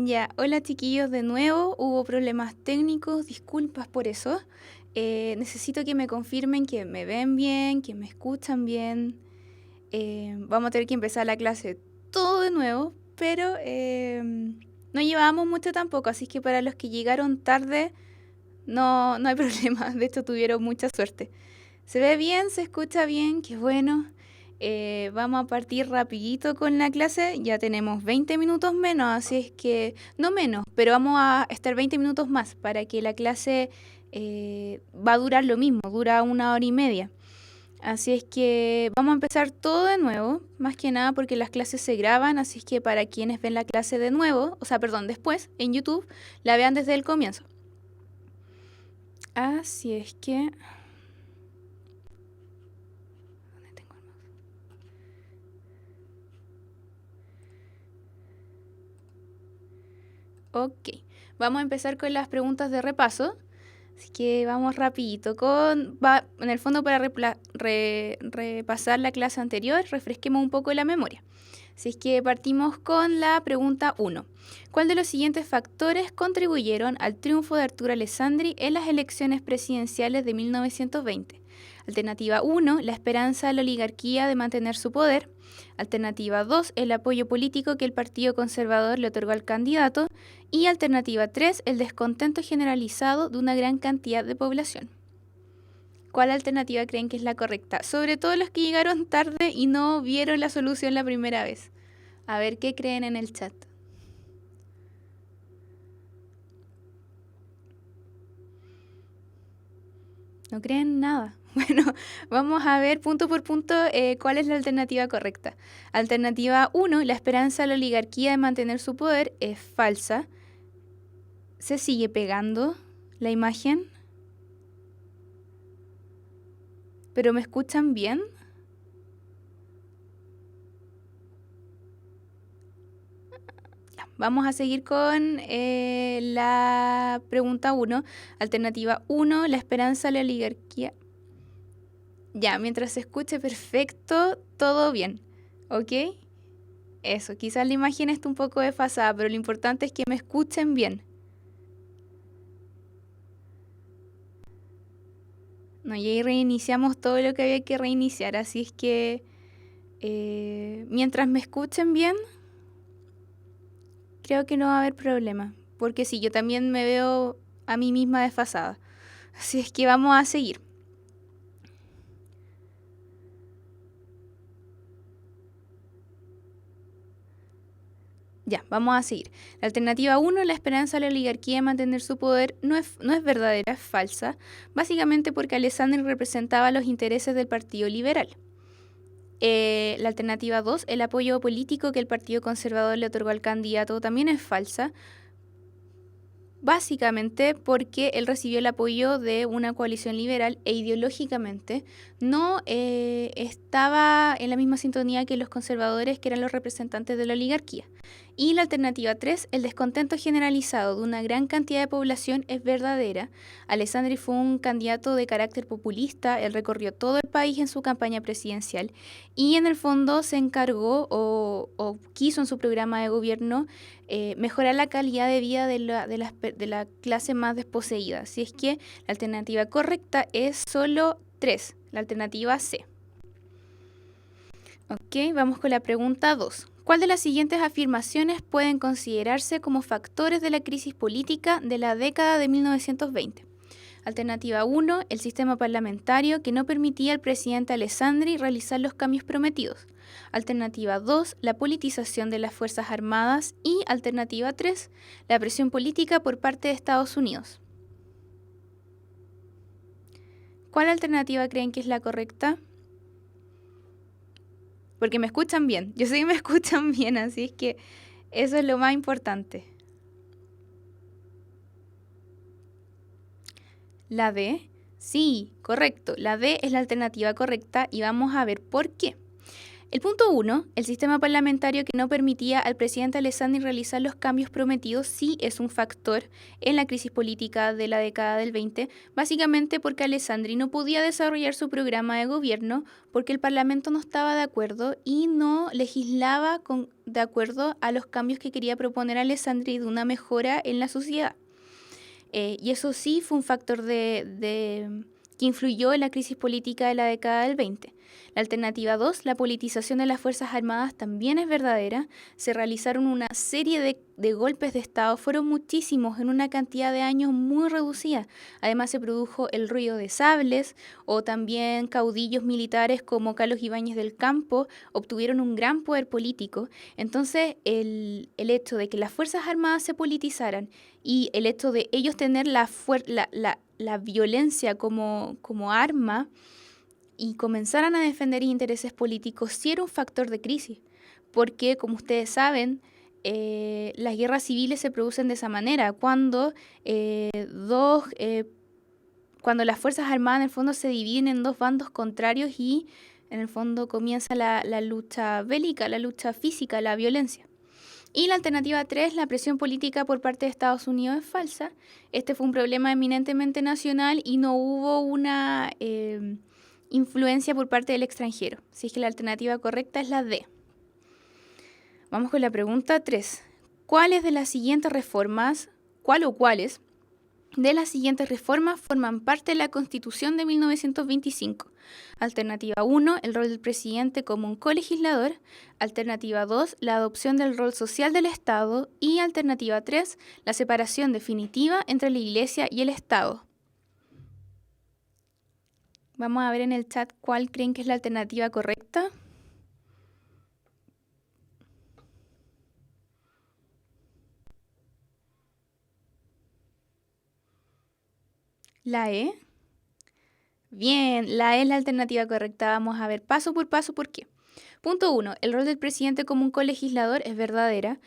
Ya, hola chiquillos de nuevo, hubo problemas técnicos, disculpas por eso. Necesito que me confirmen que me ven bien, que me escuchan bien. Vamos a tener que empezar la clase todo de nuevo, pero no llevábamos mucho tampoco, así que para los que llegaron tarde no hay problema, de hecho tuvieron mucha suerte. Se ve bien, se escucha bien, qué bueno. Vamos a partir rapidito con la clase, ya tenemos 20 minutos menos, así es que, no menos, pero vamos a estar 20 minutos más para que la clase va a durar lo mismo, dura 1 hora y media. Así es que vamos a empezar todo de nuevo, más que nada porque las clases se graban, así es que para quienes ven la clase de nuevo, o sea, perdón, después en YouTube, la vean desde el comienzo. Así es que... ¿Dónde tengo el mouse? Ok, vamos a empezar con las preguntas de repaso. Así que vamos rapidito. En el fondo para repasar la clase anterior, refresquemos un poco la memoria. Así es que partimos con la pregunta 1. ¿Cuál de los siguientes factores contribuyeron al triunfo de Arturo Alessandri en las elecciones presidenciales de 1920? Alternativa 1, la esperanza de la oligarquía de mantener su poder. Alternativa 2, el apoyo político que el Partido Conservador le otorgó al candidato. Y alternativa 3, el descontento generalizado de una gran cantidad de población. ¿Cuál alternativa creen que es la correcta? Sobre todo los que llegaron tarde y no vieron la solución la primera vez. A ver qué creen en el chat. No creen nada. Bueno, vamos a ver punto por punto cuál es la alternativa correcta. Alternativa 1, la esperanza de la oligarquía de mantener su poder es falsa. Se sigue pegando la imagen. ¿Pero me escuchan bien? Ya, vamos a seguir con la pregunta 1. Alternativa 1, la esperanza de la oligarquía. Ya, mientras se escuche perfecto, todo bien. ¿Ok? Eso, quizás la imagen está un poco desfasada, pero lo importante es que me escuchen bien. No, y ahí reiniciamos todo lo que había que reiniciar, así es que mientras me escuchen bien, creo que no va a haber problema, porque sí, yo también me veo a mí misma desfasada. Así es que vamos a seguir. Ya, vamos a seguir. La alternativa 1, la esperanza de la oligarquía de mantener su poder, no es verdadera, es falsa, básicamente porque Alessandri representaba los intereses del Partido Liberal. La alternativa 2, el apoyo político que el Partido Conservador le otorgó al candidato, también es falsa, básicamente porque él recibió el apoyo de una coalición liberal e ideológicamente no estaba en la misma sintonía que los conservadores, que eran los representantes de la oligarquía. Y la alternativa 3, el descontento generalizado de una gran cantidad de población, es verdadera. Alessandri fue un candidato de carácter populista, él recorrió todo el país en su campaña presidencial y en el fondo se encargó o quiso en su programa de gobierno mejorar la calidad de vida de la clase más desposeída. Así es que la alternativa correcta es solo 3, la alternativa C. Ok, vamos con la pregunta 2. ¿Cuál de las siguientes afirmaciones pueden considerarse como factores de la crisis política de la década de 1920? Alternativa 1, el sistema parlamentario que no permitía al presidente Alessandri realizar los cambios prometidos. Alternativa 2, la politización de las Fuerzas Armadas. Y alternativa 3, la presión política por parte de Estados Unidos. ¿Cuál alternativa creen que es la correcta? Porque me escuchan bien. Yo sé que me escuchan bien, así es que eso es lo más importante. La D, sí, correcto. La D es la alternativa correcta y vamos a ver por qué. El punto 1, el sistema parlamentario que no permitía al presidente Alessandri realizar los cambios prometidos, sí es un factor en la crisis política de la década del 20, básicamente porque Alessandri no podía desarrollar su programa de gobierno porque el Parlamento no estaba de acuerdo y no legislaba de acuerdo a los cambios que quería proponer Alessandri de una mejora en la sociedad. Y eso sí fue un factor que influyó en la crisis política de la década del 20. La alternativa 2, la politización de las Fuerzas Armadas, también es verdadera. Se realizaron una serie de golpes de Estado, fueron muchísimos en una cantidad de años muy reducida. Además se produjo el ruido de sables o también caudillos militares como Carlos Ibáñez del Campo obtuvieron un gran poder político. Entonces el hecho de que las Fuerzas Armadas se politizaran y el hecho de ellos tener la violencia como arma y comenzaran a defender intereses políticos, sí era un factor de crisis, porque como ustedes saben, las guerras civiles se producen de esa manera, cuando cuando las Fuerzas Armadas en el fondo se dividen en dos bandos contrarios y en el fondo comienza la lucha bélica, la lucha física, la violencia. Y la alternativa 3, la presión política por parte de Estados Unidos es falsa. Este fue un problema eminentemente nacional y no hubo una influencia por parte del extranjero. Así es que la alternativa correcta es la D. Vamos con la pregunta 3. ¿Cuáles de las siguientes reformas, cuáles de las siguientes reformas forman parte de la Constitución de 1925? Alternativa 1, el rol del presidente como un colegislador. Alternativa 2, la adopción del rol social del Estado. Y alternativa 3, la separación definitiva entre la Iglesia y el Estado. Vamos a ver en el chat cuál creen que es la alternativa correcta. ¿La E? Bien, la E es la alternativa correcta. Vamos a ver paso por paso por qué. Punto 1. El rol del presidente como un colegislador es verdadera.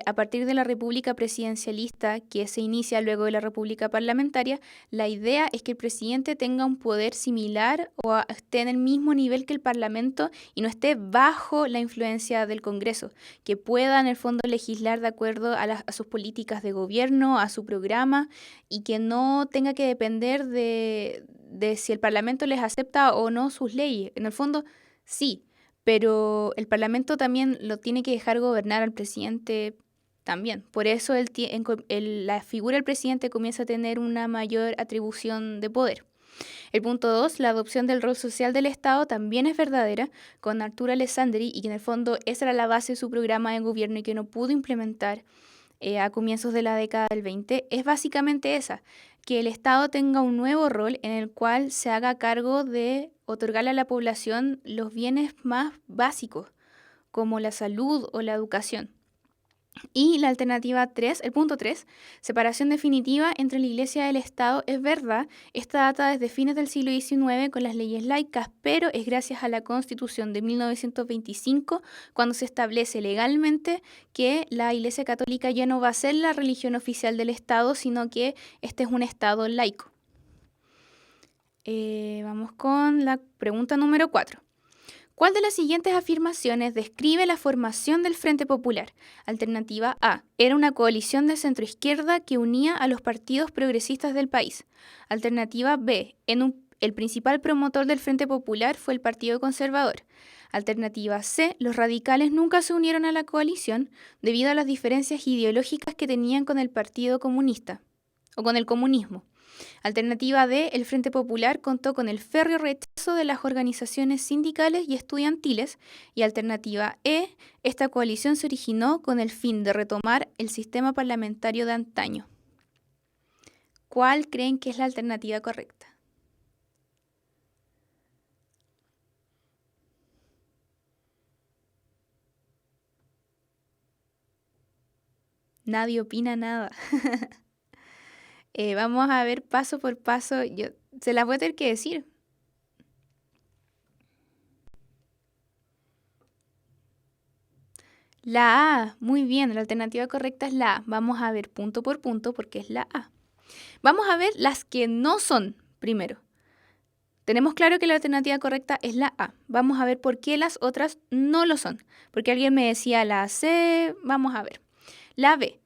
A partir de la república presidencialista que se inicia luego de la república parlamentaria, la idea es que el presidente tenga un poder similar o esté en el mismo nivel que el parlamento y no esté bajo la influencia del Congreso, que pueda en el fondo legislar de acuerdo a sus políticas de gobierno, a su programa y que no tenga que depender de si el parlamento les acepta o no sus leyes. En el fondo, sí. Pero el Parlamento también lo tiene que dejar gobernar al presidente también. Por eso la figura del presidente comienza a tener una mayor atribución de poder. El punto 2, la adopción del rol social del Estado también es verdadera con Arturo Alessandri y que en el fondo esa era la base de su programa de gobierno y que no pudo implementar a comienzos de la década del 20, es básicamente esa, que el Estado tenga un nuevo rol en el cual se haga cargo de otorgarle a la población los bienes más básicos, como la salud o la educación. Y la alternativa 3, el punto 3, separación definitiva entre la Iglesia y el Estado, es verdad. Esta data desde fines del siglo XIX con las leyes laicas, pero es gracias a la Constitución de 1925 cuando se establece legalmente que la Iglesia Católica ya no va a ser la religión oficial del Estado, sino que este es un Estado laico. Vamos con la pregunta número 4. ¿Cuál de las siguientes afirmaciones describe la formación del Frente Popular? Alternativa A. Era una coalición de centroizquierda que unía a los partidos progresistas del país. Alternativa B. El principal promotor del Frente Popular fue el Partido Conservador. Alternativa C. Los radicales nunca se unieron a la coalición debido a las diferencias ideológicas que tenían con el Partido Comunista o con el comunismo. Alternativa D, el Frente Popular contó con el férreo rechazo de las organizaciones sindicales y estudiantiles. Y alternativa E, esta coalición se originó con el fin de retomar el sistema parlamentario de antaño. ¿Cuál creen que es la alternativa correcta? Nadie opina nada. Vamos a ver paso por paso. Se las voy a tener que decir. La A, muy bien, la alternativa correcta es la A. Vamos a ver punto por punto porque es la A. Vamos a ver las que no son primero. tenemos claro que la alternativa correcta es la A. Vamos a ver por qué las otras no lo son. Porque alguien me decía la C, vamos a ver. La B.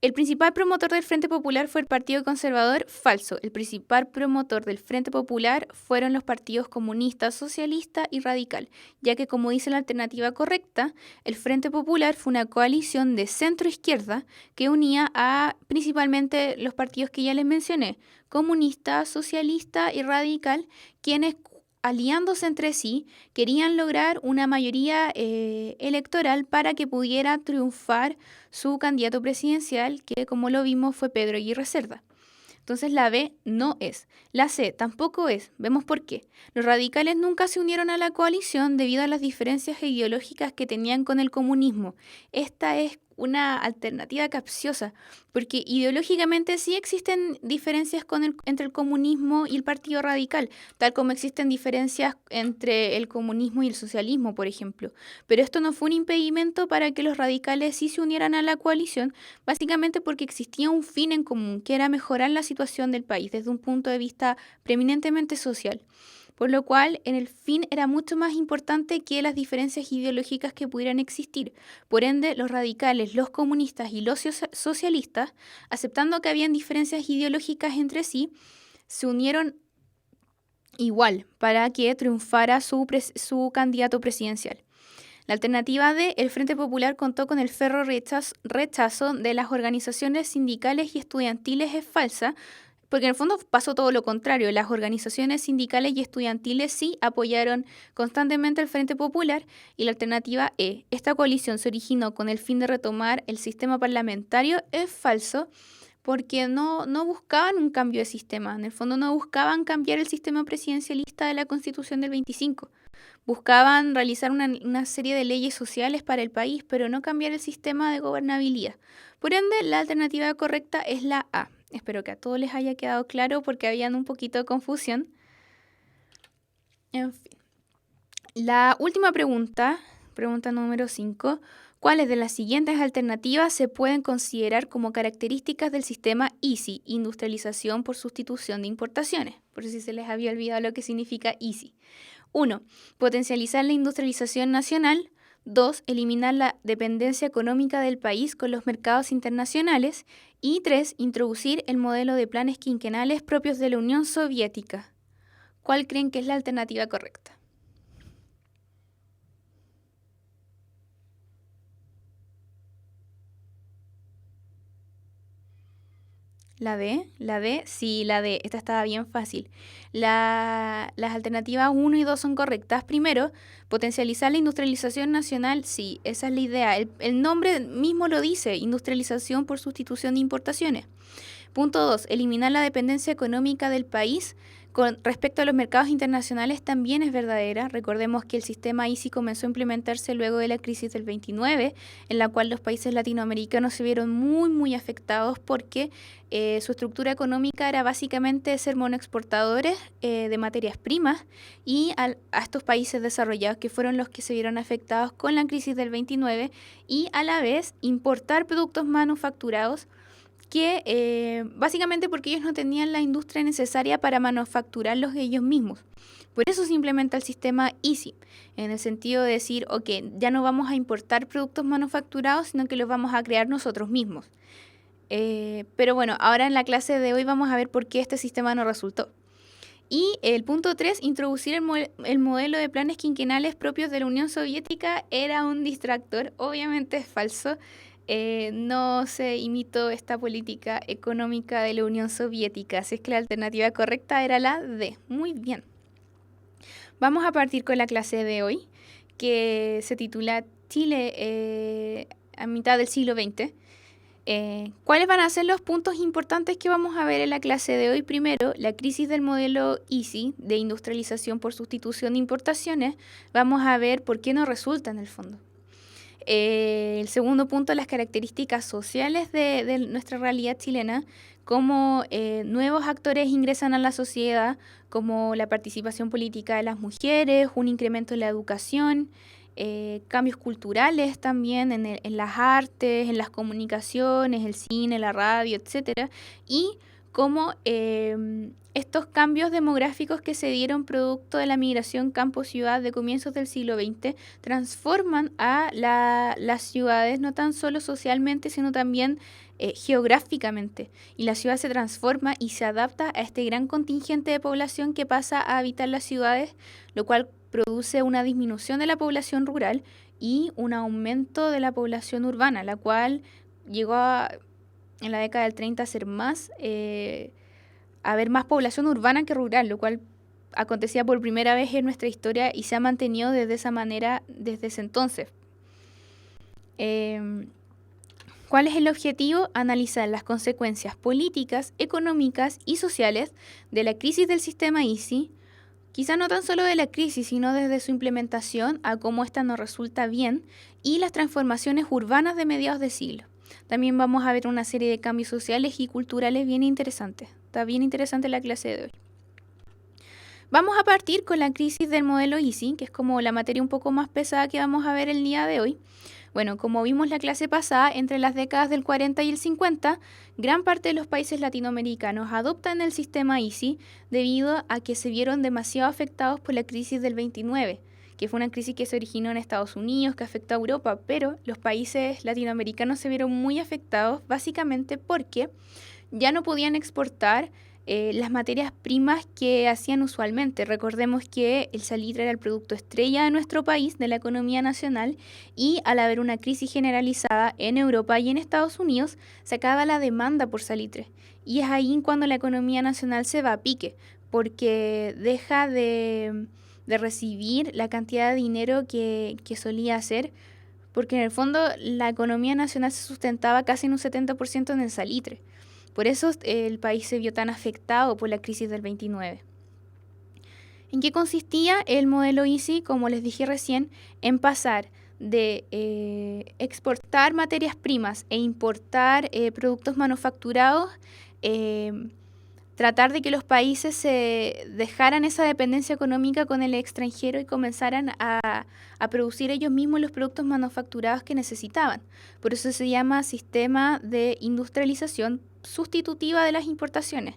El principal promotor del Frente Popular fue el Partido Conservador. Falso. El principal promotor del Frente Popular fueron los partidos comunista, socialista y radical, ya que, como dice la alternativa correcta, el Frente Popular fue una coalición de centro-izquierda que unía a principalmente los partidos que ya les mencioné, comunista, socialista y radical, quienes, aliándose entre sí, querían lograr una mayoría electoral para que pudiera triunfar su candidato presidencial, que como lo vimos fue Pedro Aguirre Cerda. Entonces la B no es. La C tampoco es. Vemos por qué. Los radicales nunca se unieron a la coalición debido a las diferencias ideológicas que tenían con el comunismo. Esta es una alternativa capciosa, porque ideológicamente sí existen diferencias entre el comunismo y el Partido Radical, tal como existen diferencias entre el comunismo y el socialismo, por ejemplo. Pero esto no fue un impedimento para que los radicales sí se unieran a la coalición, básicamente porque existía un fin en común, que era mejorar la situación del país desde un punto de vista preeminentemente social. Por lo cual, en el fin era mucho más importante que las diferencias ideológicas que pudieran existir. Por ende, los radicales, los comunistas y los socialistas, aceptando que habían diferencias ideológicas entre sí, se unieron igual para que triunfara su candidato presidencial. La alternativa D, el Frente Popular contó con el ferro rechazo de las organizaciones sindicales y estudiantiles, es falsa, porque en el fondo pasó todo lo contrario. Las organizaciones sindicales y estudiantiles sí apoyaron constantemente al Frente Popular. Y la alternativa E, esta coalición se originó con el fin de retomar el sistema parlamentario, es falso, porque no buscaban un cambio de sistema. En el fondo no buscaban cambiar el sistema presidencialista de la Constitución del 25. Buscaban realizar una serie de leyes sociales para el país, pero no cambiar el sistema de gobernabilidad. Por ende, la alternativa correcta es la A. Espero que a todos les haya quedado claro porque habían un poquito de confusión. En fin. La última pregunta número 5. ¿Cuáles de las siguientes alternativas se pueden considerar como características del sistema ISI, industrialización por sustitución de importaciones? Por si se les había olvidado lo que significa ISI. 1. Potencializar la industrialización nacional. 2. Eliminar la dependencia económica del país con los mercados internacionales. Y 3. Introducir el modelo de planes quinquenales propios de la Unión Soviética. ¿Cuál creen que es la alternativa correcta? ¿La D? Sí, la D. Esta estaba bien fácil. Las alternativas 1 y 2 son correctas. Primero, potencializar la industrialización nacional. Sí, esa es la idea. El nombre mismo lo dice, industrialización por sustitución de importaciones. Punto 2, eliminar la dependencia económica del país. Con respecto a los mercados internacionales también es verdadera. Recordemos que el sistema ISI comenzó a implementarse luego de la crisis del 29, en la cual los países latinoamericanos se vieron muy afectados porque su estructura económica era básicamente ser monoexportadores de materias primas y a estos países desarrollados que fueron los que se vieron afectados con la crisis del 29 y a la vez importar productos manufacturados que básicamente porque ellos no tenían la industria necesaria para manufacturarlos ellos mismos. Por eso se implementa el sistema ISI, en el sentido de decir, ok, ya no vamos a importar productos manufacturados, sino que los vamos a crear nosotros mismos. Pero bueno, ahora en la clase de hoy vamos a ver por qué este sistema no resultó. Y el punto 3, introducir el modelo de planes quinquenales propios de la Unión Soviética era un distractor, obviamente es falso. No se imitó esta política económica de la Unión Soviética, así es que la alternativa correcta era la D. Muy bien. Vamos a partir con la clase de hoy, que se titula Chile a mitad del siglo XX. ¿Cuáles van a ser los puntos importantes que vamos a ver en la clase de hoy? Primero, la crisis del modelo ISI, de industrialización por sustitución de importaciones. Vamos a ver por qué no resulta en el fondo. El segundo punto, las características sociales de nuestra realidad chilena, cómo nuevos actores ingresan a la sociedad, como la participación política de las mujeres, un incremento en la educación, cambios culturales también en las artes, en las comunicaciones, el cine, la radio, etcétera, y cómo estos cambios demográficos que se dieron producto de la migración campo-ciudad de comienzos del siglo XX transforman a las ciudades no tan solo socialmente, sino también geográficamente. Y la ciudad se transforma y se adapta a este gran contingente de población que pasa a habitar las ciudades, lo cual produce una disminución de la población rural y un aumento de la población urbana, la cual llegó en la década del 30 a ser más, a haber más población urbana que rural, lo cual acontecía por primera vez en nuestra historia y se ha mantenido desde esa manera desde ese entonces. ¿Cuál es el objetivo? Analizar las consecuencias políticas, económicas y sociales de la crisis del sistema ICI, quizá no tan solo de la crisis, sino desde su implementación a cómo ésta no resulta bien, y las transformaciones urbanas de mediados de siglo. También vamos a ver una serie de cambios sociales y culturales bien interesantes. Está bien interesante la clase de hoy. Vamos a partir con la crisis del modelo ICI, que es como la materia un poco más pesada que vamos a ver el día de hoy. Bueno, como vimos la clase pasada, entre las décadas del 40 y el 50, gran parte de los países latinoamericanos adoptan el sistema ICI debido a que se vieron demasiado afectados por la crisis del 29, que fue una crisis que se originó en Estados Unidos, que afectó a Europa, pero los países latinoamericanos se vieron muy afectados básicamente porque ya no podían exportar las materias primas que hacían usualmente. Recordemos que el salitre era el producto estrella de nuestro país, de la economía nacional, y al haber una crisis generalizada en Europa y en Estados Unidos, se acaba la demanda por salitre. Y es ahí cuando la economía nacional se va a pique, porque deja de recibir la cantidad de dinero que solía hacer, porque en el fondo la economía nacional se sustentaba casi en un 70% en el salitre. Por eso el país se vio tan afectado por la crisis del 29. ¿En qué consistía el modelo ICI? Como les dije recién, en pasar de exportar materias primas e importar productos manufacturados, tratar de que los países se dejaran esa dependencia económica con el extranjero y comenzaran a producir ellos mismos los productos manufacturados que necesitaban. Por eso se llama sistema de industrialización sustitutiva de las importaciones.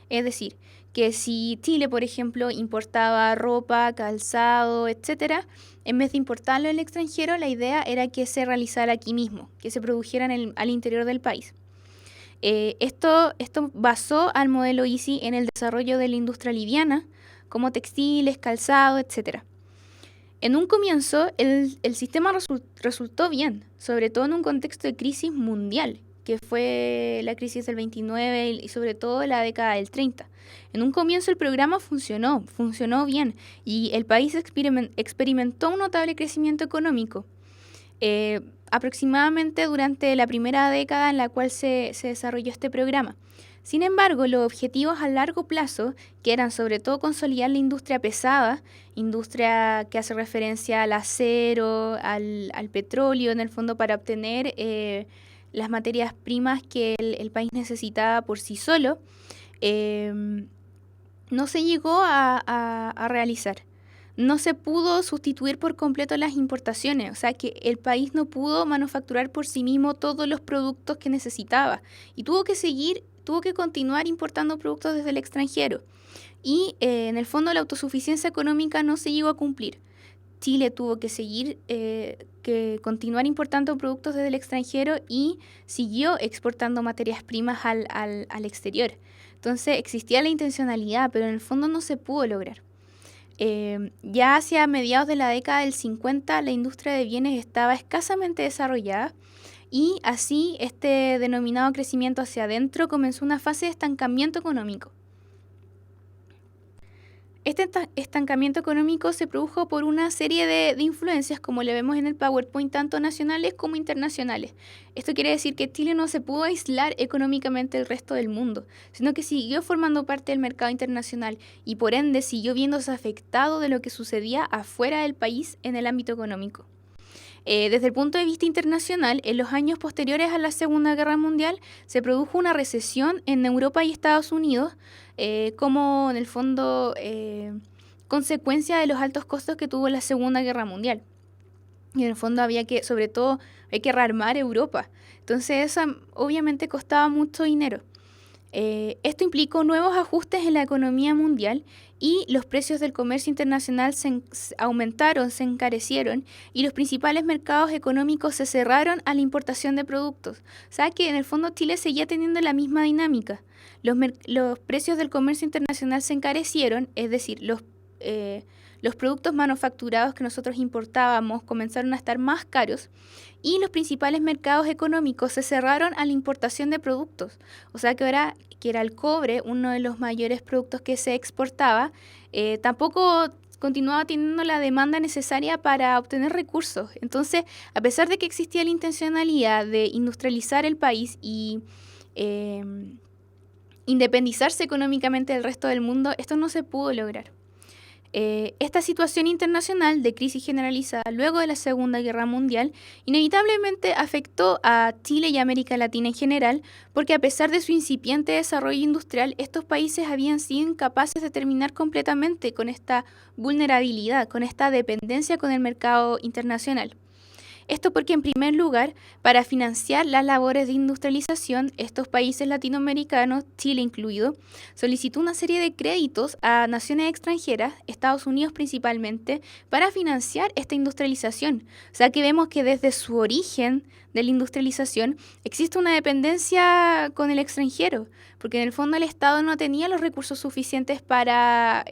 Es decir, que si Chile, por ejemplo, importaba ropa, calzado, etcétera, en vez de importarlo en el extranjero, la idea era que se realizara aquí mismo, que se produjera al interior del país. Esto basó al modelo ICI en el desarrollo de la industria liviana, como textiles, calzado, etc. En un comienzo, el sistema resultó bien, sobre todo en un contexto de crisis mundial, que fue la crisis del 29 y sobre todo la década del 30. En un comienzo el programa funcionó bien, y el país experimentó un notable crecimiento económico. Aproximadamente durante la primera década en la cual se desarrolló este programa. Sin embargo, los objetivos a largo plazo, que eran sobre todo consolidar la industria pesada, industria que hace referencia al acero, al petróleo, en el fondo para obtener las materias primas que el país necesitaba por sí solo, no se llegó a realizar. No se pudo sustituir por completo las importaciones, o sea que el país no pudo manufacturar por sí mismo todos los productos que necesitaba y tuvo que continuar importando productos desde el extranjero. Y en el fondo la autosuficiencia económica no se llegó a cumplir. Chile tuvo que continuar importando productos desde el extranjero y siguió exportando materias primas al exterior. Entonces existía la intencionalidad, pero en el fondo no se pudo lograr. Ya hacia mediados de la década del 50 la industria de bienes estaba escasamente desarrollada y así este denominado crecimiento hacia adentro comenzó una fase de estancamiento económico. Este estancamiento económico se produjo por una serie de influencias, como le vemos en el PowerPoint, tanto nacionales como internacionales. Esto quiere decir que Chile no se pudo aislar económicamente del resto del mundo, sino que siguió formando parte del mercado internacional y por ende siguió viéndose afectado de lo que sucedía afuera del país en el ámbito económico. Desde el punto de vista internacional, en los años posteriores a la Segunda Guerra Mundial se produjo una recesión en Europa y Estados Unidos, como en el fondo consecuencia de los altos costos que tuvo la Segunda Guerra Mundial. Y en el fondo sobre todo, hay que rearmar Europa. Entonces eso obviamente costaba mucho dinero. Esto implicó nuevos ajustes en la economía mundial y los precios del comercio internacional aumentaron, se encarecieron y los principales mercados económicos se cerraron a la importación de productos. O sea que en el fondo Chile seguía teniendo la misma dinámica. Los precios del comercio internacional se encarecieron, es decir, los productos manufacturados que nosotros importábamos comenzaron a estar más caros y los principales mercados económicos se cerraron a la importación de productos. O sea que ahora, que era el cobre, uno de los mayores productos que se exportaba, tampoco continuaba teniendo la demanda necesaria para obtener recursos. Entonces, a pesar de que existía la intencionalidad de industrializar el país y eh, independizarse económicamente del resto del mundo, esto no se pudo lograr. Esta situación internacional de crisis generalizada luego de la Segunda Guerra Mundial inevitablemente afectó a Chile y América Latina en general, porque a pesar de su incipiente desarrollo industrial, estos países habían sido incapaces de terminar completamente con esta vulnerabilidad, con esta dependencia con el mercado internacional. Esto porque, en primer lugar, para financiar las labores de industrialización, estos países latinoamericanos, Chile incluido, solicitó una serie de créditos a naciones extranjeras, Estados Unidos principalmente, para financiar esta industrialización. O sea que vemos que desde su origen de la industrialización existe una dependencia con el extranjero, porque en el fondo el Estado no tenía los recursos suficientes para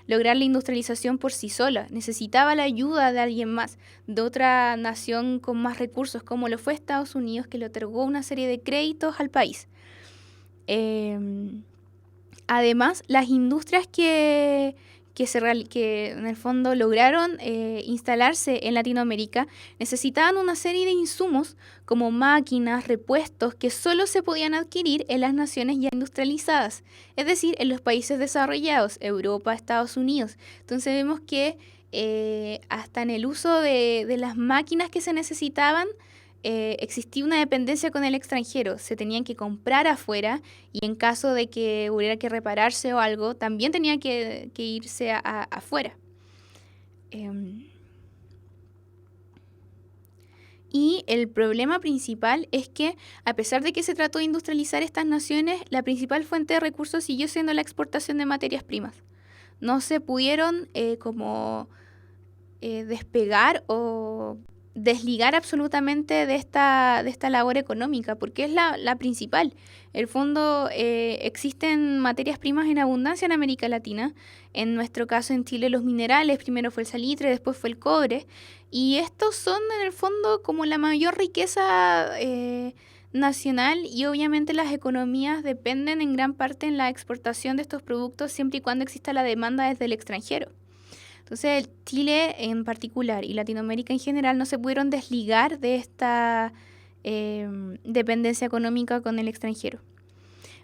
lograr la industrialización por sí sola, necesitaba la ayuda de alguien más, de otra nación con más recursos, como lo fue Estados Unidos, que le otorgó una serie de créditos al país. Además, las industrias que en el fondo lograron instalarse en Latinoamérica necesitaban una serie de insumos como máquinas, repuestos, que solo se podían adquirir en las naciones ya industrializadas, es decir, en los países desarrollados, Europa, Estados Unidos. Entonces vemos que hasta en el uso de las máquinas que se necesitaban, existía una dependencia con el extranjero, se tenían que comprar afuera y en caso de que hubiera que repararse o algo, también tenía que irse afuera. Y el problema principal es que, a pesar de que se trató de industrializar estas naciones, la principal fuente de recursos siguió siendo la exportación de materias primas. No se pudieron despegar o desligar absolutamente de esta labor económica, porque es la principal. En el fondo, existen materias primas en abundancia en América Latina. En nuestro caso, en Chile, los minerales, primero fue el salitre, después fue el cobre, y estos son en el fondo como la mayor riqueza nacional, y obviamente las economías dependen en gran parte en la exportación de estos productos siempre y cuando exista la demanda desde el extranjero. Entonces, Chile en particular y Latinoamérica en general no se pudieron desligar de esta dependencia económica con el extranjero.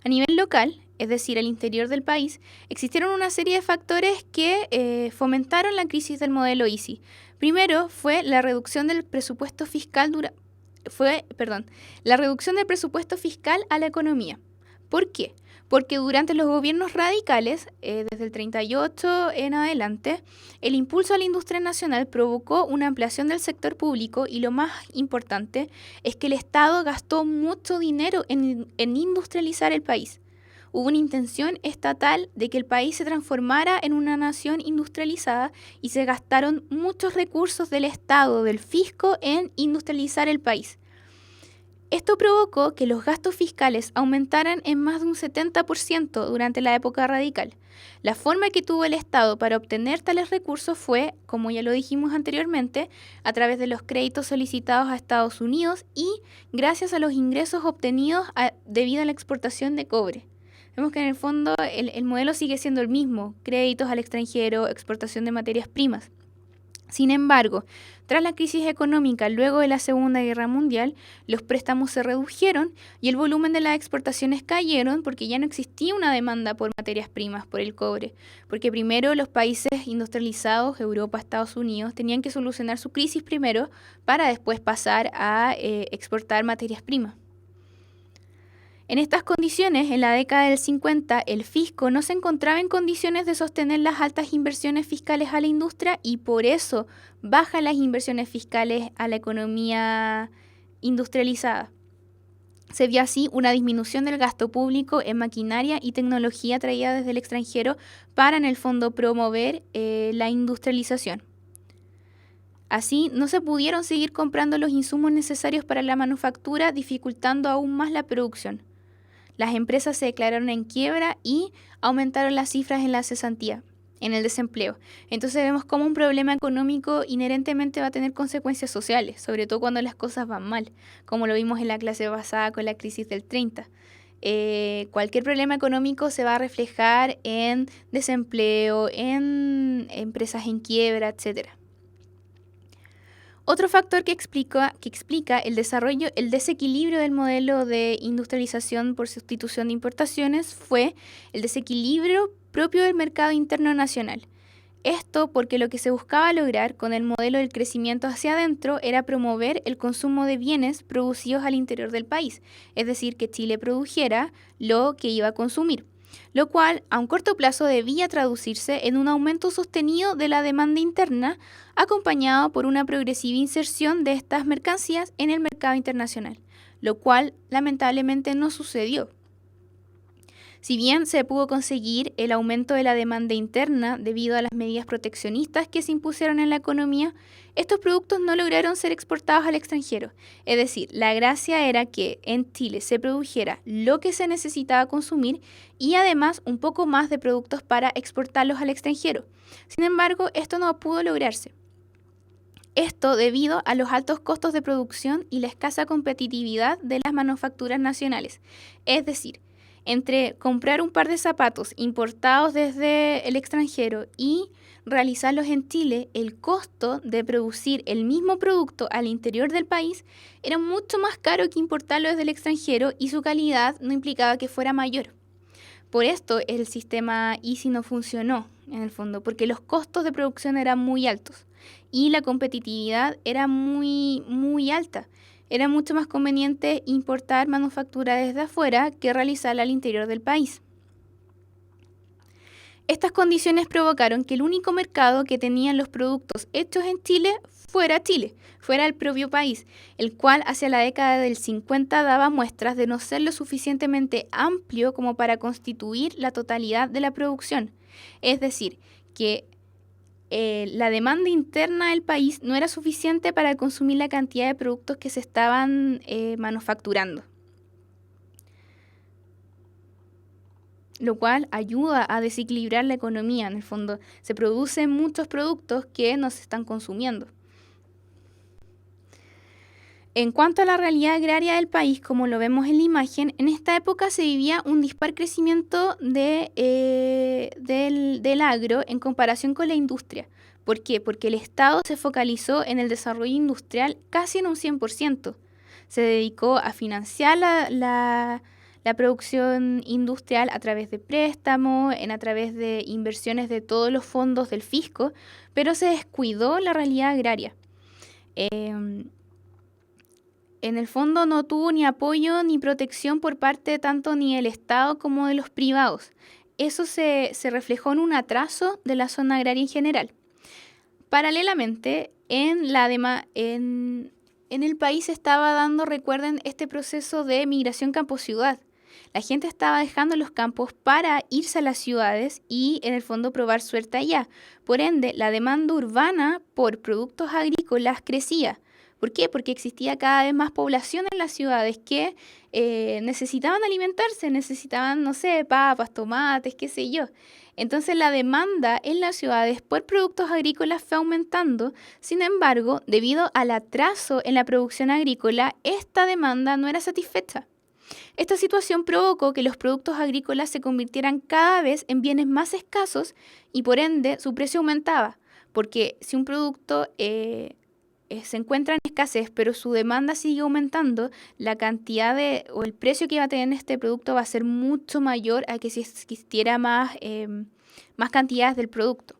A nivel local, es decir, al interior del país, existieron una serie de factores que fomentaron la crisis del modelo ISI. Primero fue la reducción del presupuesto fiscal la reducción del presupuesto fiscal a la economía. ¿Por qué? Porque durante los gobiernos radicales, desde el 38 en adelante, el impulso a la industria nacional provocó una ampliación del sector público y lo más importante es que el Estado gastó mucho dinero en industrializar el país. Hubo una intención estatal de que el país se transformara en una nación industrializada y se gastaron muchos recursos del Estado, del fisco, en industrializar el país. Esto provocó que los gastos fiscales aumentaran en más de un 70% durante la época radical. La forma que tuvo el Estado para obtener tales recursos fue, como ya lo dijimos anteriormente, a través de los créditos solicitados a Estados Unidos y gracias a los ingresos obtenidos debido a la exportación de cobre. Vemos que en el fondo el modelo sigue siendo el mismo, créditos al extranjero, exportación de materias primas. Sin embargo, tras la crisis económica luego de la Segunda Guerra Mundial, los préstamos se redujeron y el volumen de las exportaciones cayeron porque ya no existía una demanda por materias primas, por el cobre, porque primero los países industrializados, Europa, Estados Unidos, tenían que solucionar su crisis primero para después pasar a exportar materias primas. En estas condiciones, en la década del 50, el fisco no se encontraba en condiciones de sostener las altas inversiones fiscales a la industria y por eso bajan las inversiones fiscales a la economía industrializada. Se vio así una disminución del gasto público en maquinaria y tecnología traída desde el extranjero para, en el fondo, promover la industrialización. Así, no se pudieron seguir comprando los insumos necesarios para la manufactura, dificultando aún más la producción. Las empresas se declararon en quiebra y aumentaron las cifras en la cesantía, en el desempleo. Entonces vemos cómo un problema económico inherentemente va a tener consecuencias sociales, sobre todo cuando las cosas van mal, como lo vimos en la clase pasada con la crisis del 30. Cualquier problema económico se va a reflejar en desempleo, en empresas en quiebra, etc. Otro factor que explica el desarrollo, el desequilibrio del modelo de industrialización por sustitución de importaciones fue el desequilibrio propio del mercado interno nacional. Esto porque lo que se buscaba lograr con el modelo del crecimiento hacia adentro era promover el consumo de bienes producidos al interior del país, es decir, que Chile produjera lo que iba a consumir, lo cual a un corto plazo debía traducirse en un aumento sostenido de la demanda interna, acompañado por una progresiva inserción de estas mercancías en el mercado internacional, lo cual lamentablemente no sucedió. Si bien se pudo conseguir el aumento de la demanda interna debido a las medidas proteccionistas que se impusieron en la economía, estos productos no lograron ser exportados al extranjero. Es decir, la gracia era que en Chile se produjera lo que se necesitaba consumir y además un poco más de productos para exportarlos al extranjero. Sin embargo, esto no pudo lograrse. Esto debido a los altos costos de producción y la escasa competitividad de las manufacturas nacionales. Es decir, entre comprar un par de zapatos importados desde el extranjero y realizarlos en Chile, el costo de producir el mismo producto al interior del país era mucho más caro que importarlo desde el extranjero y su calidad no implicaba que fuera mayor. Por esto el sistema Easy no funcionó, en el fondo, porque los costos de producción eran muy altos y la competitividad era muy alta. Era mucho más conveniente importar manufactura desde afuera que realizarla al interior del país. Estas condiciones provocaron que el único mercado que tenían los productos hechos en Chile, fuera el propio país, el cual hacia la década del 50 daba muestras de no ser lo suficientemente amplio como para constituir la totalidad de la producción. Es decir, que la demanda interna del país no era suficiente para consumir la cantidad de productos que se estaban manufacturando, lo cual ayuda a desequilibrar la economía. En el fondo, se producen muchos productos que no se están consumiendo. En cuanto a la realidad agraria del país, como lo vemos en la imagen, en esta época se vivía un dispar crecimiento del agro en comparación con la industria. ¿Por qué? Porque el Estado se focalizó en el desarrollo industrial casi en un 100%. Se dedicó a financiar la producción industrial a través de préstamos, a través de inversiones de todos los fondos del fisco, pero se descuidó la realidad agraria. En el fondo no tuvo ni apoyo ni protección por parte tanto ni del Estado como de los privados. Eso se reflejó en un atraso de la zona agraria en general. Paralelamente, en el país se estaba dando, recuerden, este proceso de migración campo-ciudad. La gente estaba dejando los campos para irse a las ciudades y en el fondo probar suerte allá. Por ende, la demanda urbana por productos agrícolas crecía. ¿Por qué? Porque existía cada vez más población en las ciudades que necesitaban alimentarse, necesitaban, no sé, papas, tomates, qué sé yo. Entonces la demanda en las ciudades por productos agrícolas fue aumentando. Sin embargo, debido al atraso en la producción agrícola, esta demanda no era satisfecha. Esta situación provocó que los productos agrícolas se convirtieran cada vez en bienes más escasos y por ende su precio aumentaba. Porque si un producto se encuentra en escasez, pero su demanda sigue aumentando, la cantidad o el precio que va a tener este producto va a ser mucho mayor a que si existiera más cantidades del producto.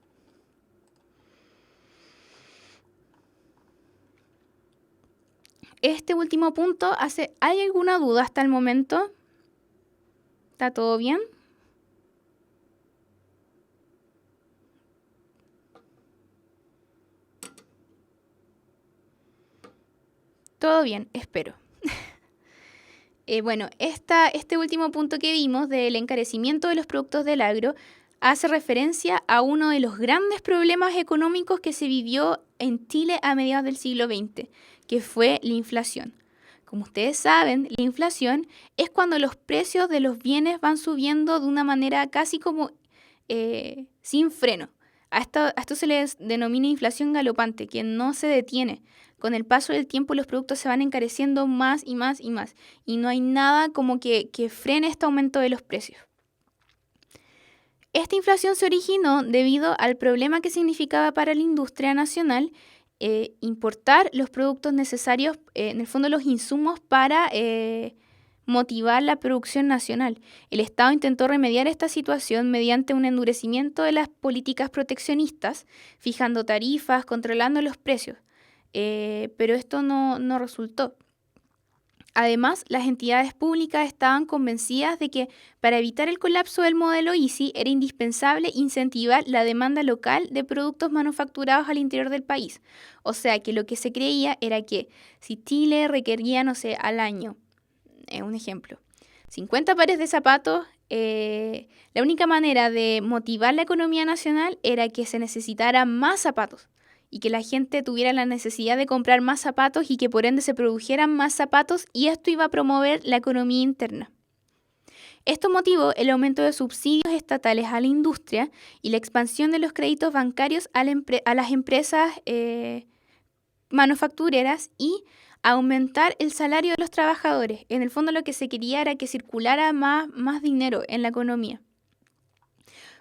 Este último punto ¿hay alguna duda hasta el momento? ¿Está todo bien? Todo bien, espero. Bueno, este último punto que vimos del encarecimiento de los productos del agro hace referencia a uno de los grandes problemas económicos que se vivió en Chile a mediados del siglo XX, que fue la inflación. Como ustedes saben, la inflación es cuando los precios de los bienes van subiendo de una manera casi como sin freno. A esto se les denomina inflación galopante, que no se detiene. Con el paso del tiempo los productos se van encareciendo más y más y más. Y no hay nada como que frene este aumento de los precios. Esta inflación se originó debido al problema que significaba para la industria nacional importar los productos necesarios, en el fondo los insumos para motivar la producción nacional. El Estado intentó remediar esta situación mediante un endurecimiento de las políticas proteccionistas, fijando tarifas, controlando los precios, pero esto no resultó. Además, las entidades públicas estaban convencidas de que para evitar el colapso del modelo ICI era indispensable incentivar la demanda local de productos manufacturados al interior del país. O sea que lo que se creía era que si Chile requería, no sé, al año, un ejemplo, 50 pares de zapatos, la única manera de motivar la economía nacional era que se necesitaran más zapatos y que la gente tuviera la necesidad de comprar más zapatos y que por ende se produjeran más zapatos, y esto iba a promover la economía interna. Esto motivó el aumento de subsidios estatales a la industria y la expansión de los créditos bancarios a las empresas manufactureras y aumentar el salario de los trabajadores. En el fondo lo que se quería era que circulara más dinero en la economía.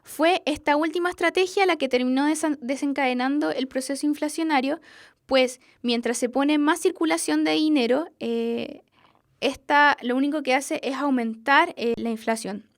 Fue esta última estrategia la que terminó desencadenando el proceso inflacionario, pues mientras se pone más circulación de dinero, lo único que hace es aumentar la inflación.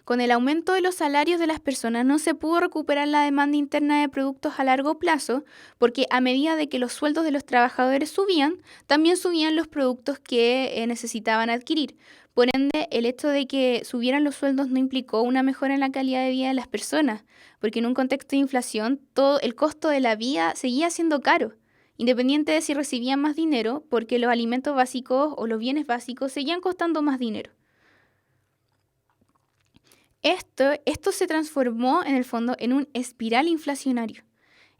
Con el aumento de los salarios de las personas no se pudo recuperar la demanda interna de productos a largo plazo, porque a medida de que los sueldos de los trabajadores subían, también subían los productos que necesitaban adquirir. Por ende, el hecho de que subieran los sueldos no implicó una mejora en la calidad de vida de las personas, porque en un contexto de inflación todo el costo de la vida seguía siendo caro, independiente de si recibían más dinero, porque los alimentos básicos o los bienes básicos seguían costando más dinero. Esto se transformó en el fondo en un espiral inflacionario,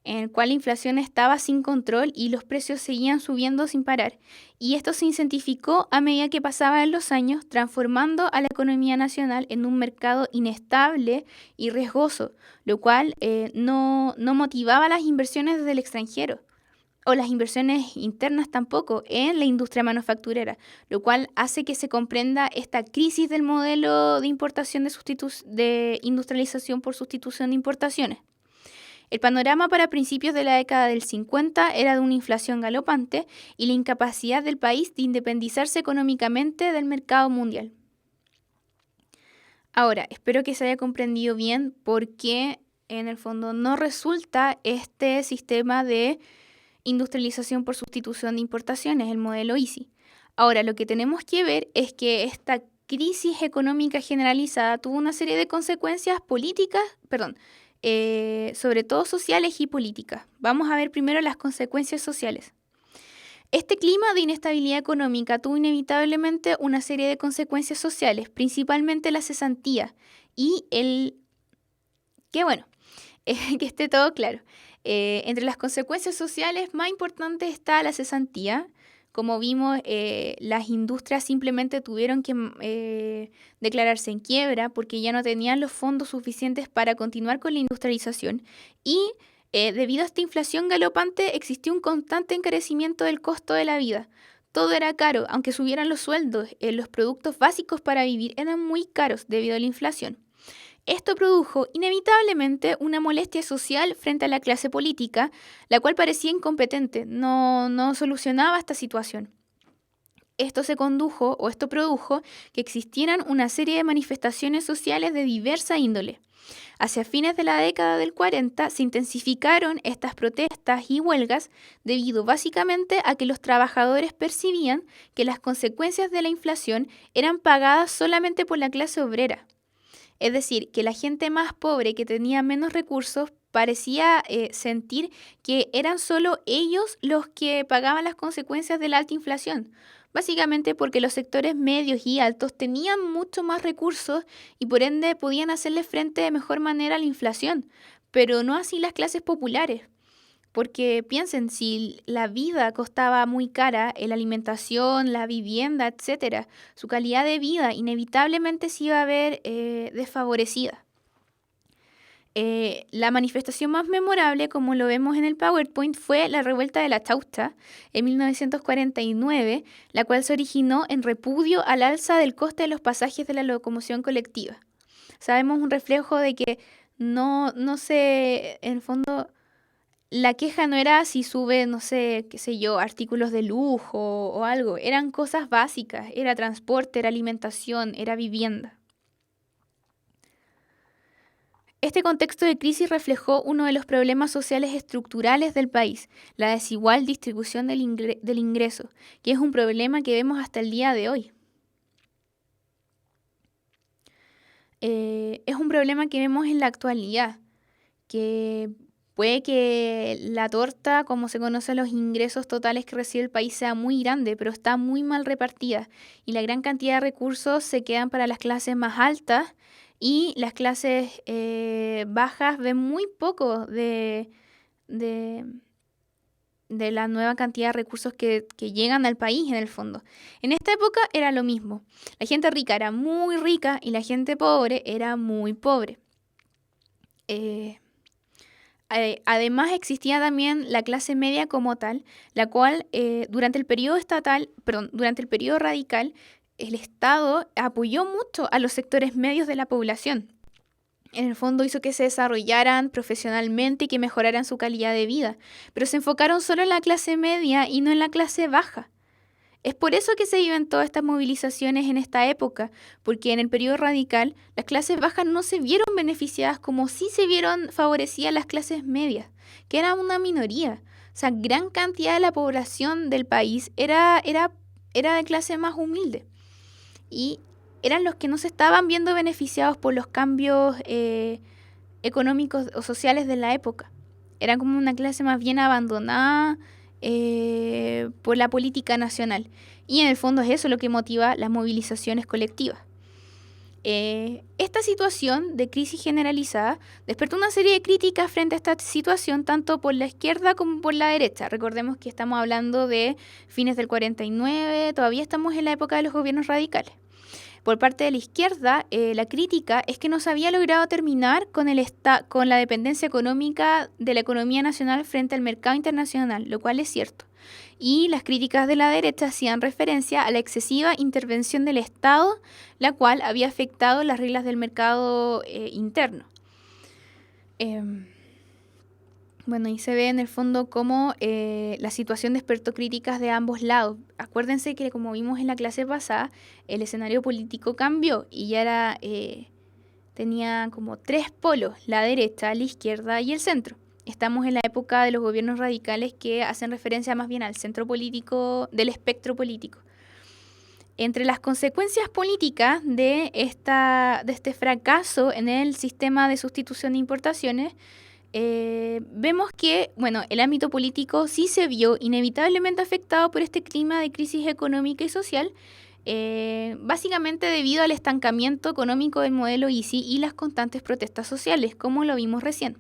en el cual la inflación estaba sin control y los precios seguían subiendo sin parar. Y esto se intensificó a medida que pasaban los años, transformando a la economía nacional en un mercado inestable y riesgoso, lo cual no motivaba las inversiones desde el extranjero, o las inversiones internas tampoco en la industria manufacturera, lo cual hace que se comprenda esta crisis del modelo de importación de industrialización por sustitución de importaciones. El panorama para principios de la década del 50 era de una inflación galopante y la incapacidad del país de independizarse económicamente del mercado mundial. Ahora, espero que se haya comprendido bien por qué en el fondo no resulta este sistema de industrialización por sustitución de importaciones, el modelo ICI. Ahora, lo que tenemos que ver es que esta crisis económica generalizada tuvo una serie de consecuencias sobre todo sociales y políticas. Vamos a ver primero las consecuencias sociales. Este clima de inestabilidad económica tuvo inevitablemente una serie de consecuencias sociales, principalmente la cesantía y que esté todo claro. Entre las consecuencias sociales más importantes está la cesantía. Como vimos, las industrias simplemente tuvieron que declararse en quiebra porque ya no tenían los fondos suficientes para continuar con la industrialización. Y debido a esta inflación galopante existió un constante encarecimiento del costo de la vida. Todo era caro, aunque subieran los sueldos, los productos básicos para vivir eran muy caros debido a la inflación. Esto produjo inevitablemente una molestia social frente a la clase política, la cual parecía incompetente, no solucionaba esta situación. Esto produjo que existieran una serie de manifestaciones sociales de diversa índole. Hacia fines de la década del 40 se intensificaron estas protestas y huelgas debido básicamente a que los trabajadores percibían que las consecuencias de la inflación eran pagadas solamente por la clase obrera. Es decir, que la gente más pobre que tenía menos recursos parecía sentir que eran solo ellos los que pagaban las consecuencias de la alta inflación. básicamente porque los sectores medios y altos tenían mucho más recursos y por ende podían hacerle frente de mejor manera a la inflación, pero no así las clases populares. Porque piensen, si la vida costaba muy cara, la alimentación, la vivienda, etcétera, su calidad de vida inevitablemente se iba a ver desfavorecida. La manifestación más memorable, como lo vemos en el PowerPoint, fue la revuelta de la Chausta en 1949, la cual se originó en repudio al alza del coste de los pasajes de la locomoción colectiva. Sabemos un reflejo de que no se, en el fondo, la queja no era si sube, no sé, qué sé yo, artículos de lujo o algo, eran cosas básicas, era transporte, era alimentación, era vivienda. Este contexto de crisis reflejó uno de los problemas sociales estructurales del país, la desigual distribución del ingreso, que es un problema que vemos hasta el día de hoy. Es un problema que vemos en la actualidad, que puede que la torta, como se conoce los ingresos totales que recibe el país, sea muy grande, pero está muy mal repartida y la gran cantidad de recursos se quedan para las clases más altas y las clases bajas ven muy poco de la nueva cantidad de recursos que llegan al país en el fondo. En esta época era lo mismo. La gente rica era muy rica y la gente pobre era muy pobre. Además existía también la clase media como tal, la cual durante el periodo radical, el Estado apoyó mucho a los sectores medios de la población. En el fondo hizo que se desarrollaran profesionalmente y que mejoraran su calidad de vida, pero se enfocaron solo en la clase media y no en la clase baja. Es por eso que se viven todas estas movilizaciones en esta época, porque en el periodo radical las clases bajas no se vieron beneficiadas como sí se vieron favorecidas las clases medias, que era una minoría. O sea, gran cantidad de la población del país era de clase más humilde y eran los que no se estaban viendo beneficiados por los cambios económicos o sociales de la época. Eran como una clase más bien abandonada por la política nacional. Y en el fondo es eso lo que motiva las movilizaciones colectivas. Esta situación de crisis generalizada despertó una serie de críticas frente a esta situación tanto por la izquierda como por la derecha. Recordemos que estamos hablando de fines del 49, todavía estamos en la época de los gobiernos radicales. Por parte de la izquierda, la crítica es que no se había logrado terminar con la dependencia económica de la economía nacional frente al mercado internacional, lo cual es cierto. Y las críticas de la derecha hacían referencia a la excesiva intervención del Estado, la cual había afectado las reglas del mercado interno. Bueno, y se ve en el fondo cómo la situación despertó críticas de ambos lados. Acuérdense que, como vimos en la clase pasada, el escenario político cambió y ya tenía como tres polos: la derecha, la izquierda y el centro. Estamos en la época de los gobiernos radicales que hacen referencia más bien al centro político, del espectro político. Entre las consecuencias políticas de este fracaso en el sistema de sustitución de importaciones, vemos que, bueno, el ámbito político sí se vio inevitablemente afectado por este clima de crisis económica y social, básicamente debido al estancamiento económico del modelo ISI y las constantes protestas sociales, como lo vimos recién.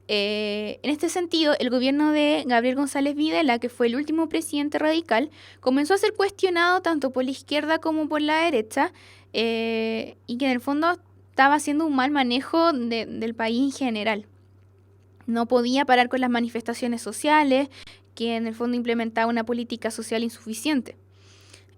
En este sentido, el gobierno de Gabriel González Videla, que fue el último presidente radical, comenzó a ser cuestionado tanto por la izquierda como por la derecha, y que en el fondo estaba haciendo un mal manejo del país en general. No podía parar con las manifestaciones sociales, que en el fondo implementaba una política social insuficiente.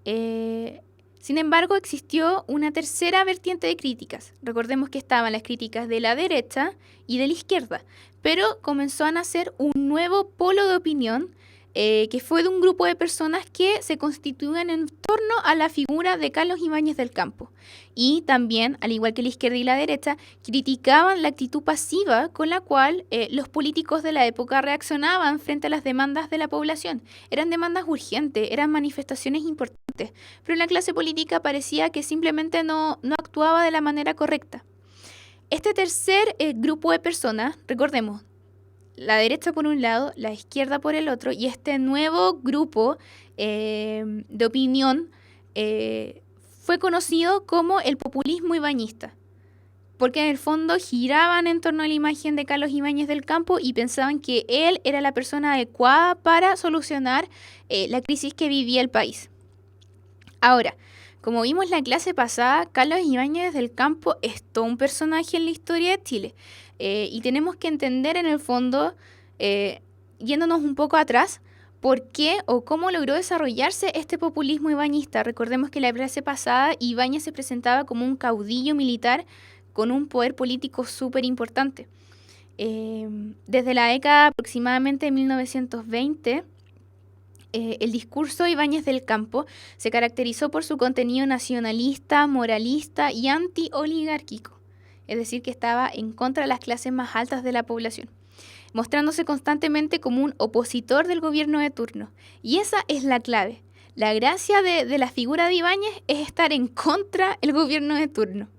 Sin embargo, existió una tercera vertiente de críticas. Recordemos que estaban las críticas de la derecha y de la izquierda, pero comenzó a nacer un nuevo polo de opinión que fue de un grupo de personas que se constituían en torno a la figura de Carlos Ibáñez del Campo. Y también, al igual que la izquierda y la derecha, criticaban la actitud pasiva con la cual los políticos de la época reaccionaban frente a las demandas de la población. Eran demandas urgentes, eran manifestaciones importantes, pero la clase política parecía que simplemente no actuaba de la manera correcta. Este tercer grupo de personas, recordemos, la derecha por un lado, la izquierda por el otro, y este nuevo grupo de opinión fue conocido como el populismo ibañista, porque en el fondo giraban en torno a la imagen de Carlos Ibáñez del Campo y pensaban que él era la persona adecuada para solucionar la crisis que vivía el país. Ahora, como vimos la clase pasada, Carlos Ibáñez del Campo es todo un personaje en la historia de Chile. Y tenemos que entender en el fondo, yéndonos un poco atrás, por qué o cómo logró desarrollarse este populismo ibañista. Recordemos que la clase pasada Ibáñez se presentaba como un caudillo militar con un poder político súper importante. Desde la década aproximadamente de 1920, el discurso Ibáñez del Campo se caracterizó por su contenido nacionalista, moralista y anti-oligárquico, es decir, que estaba en contra de las clases más altas de la población, mostrándose constantemente como un opositor del gobierno de turno. Y esa es la clave. La gracia de la figura de Ibáñez es estar en contra del gobierno de turno.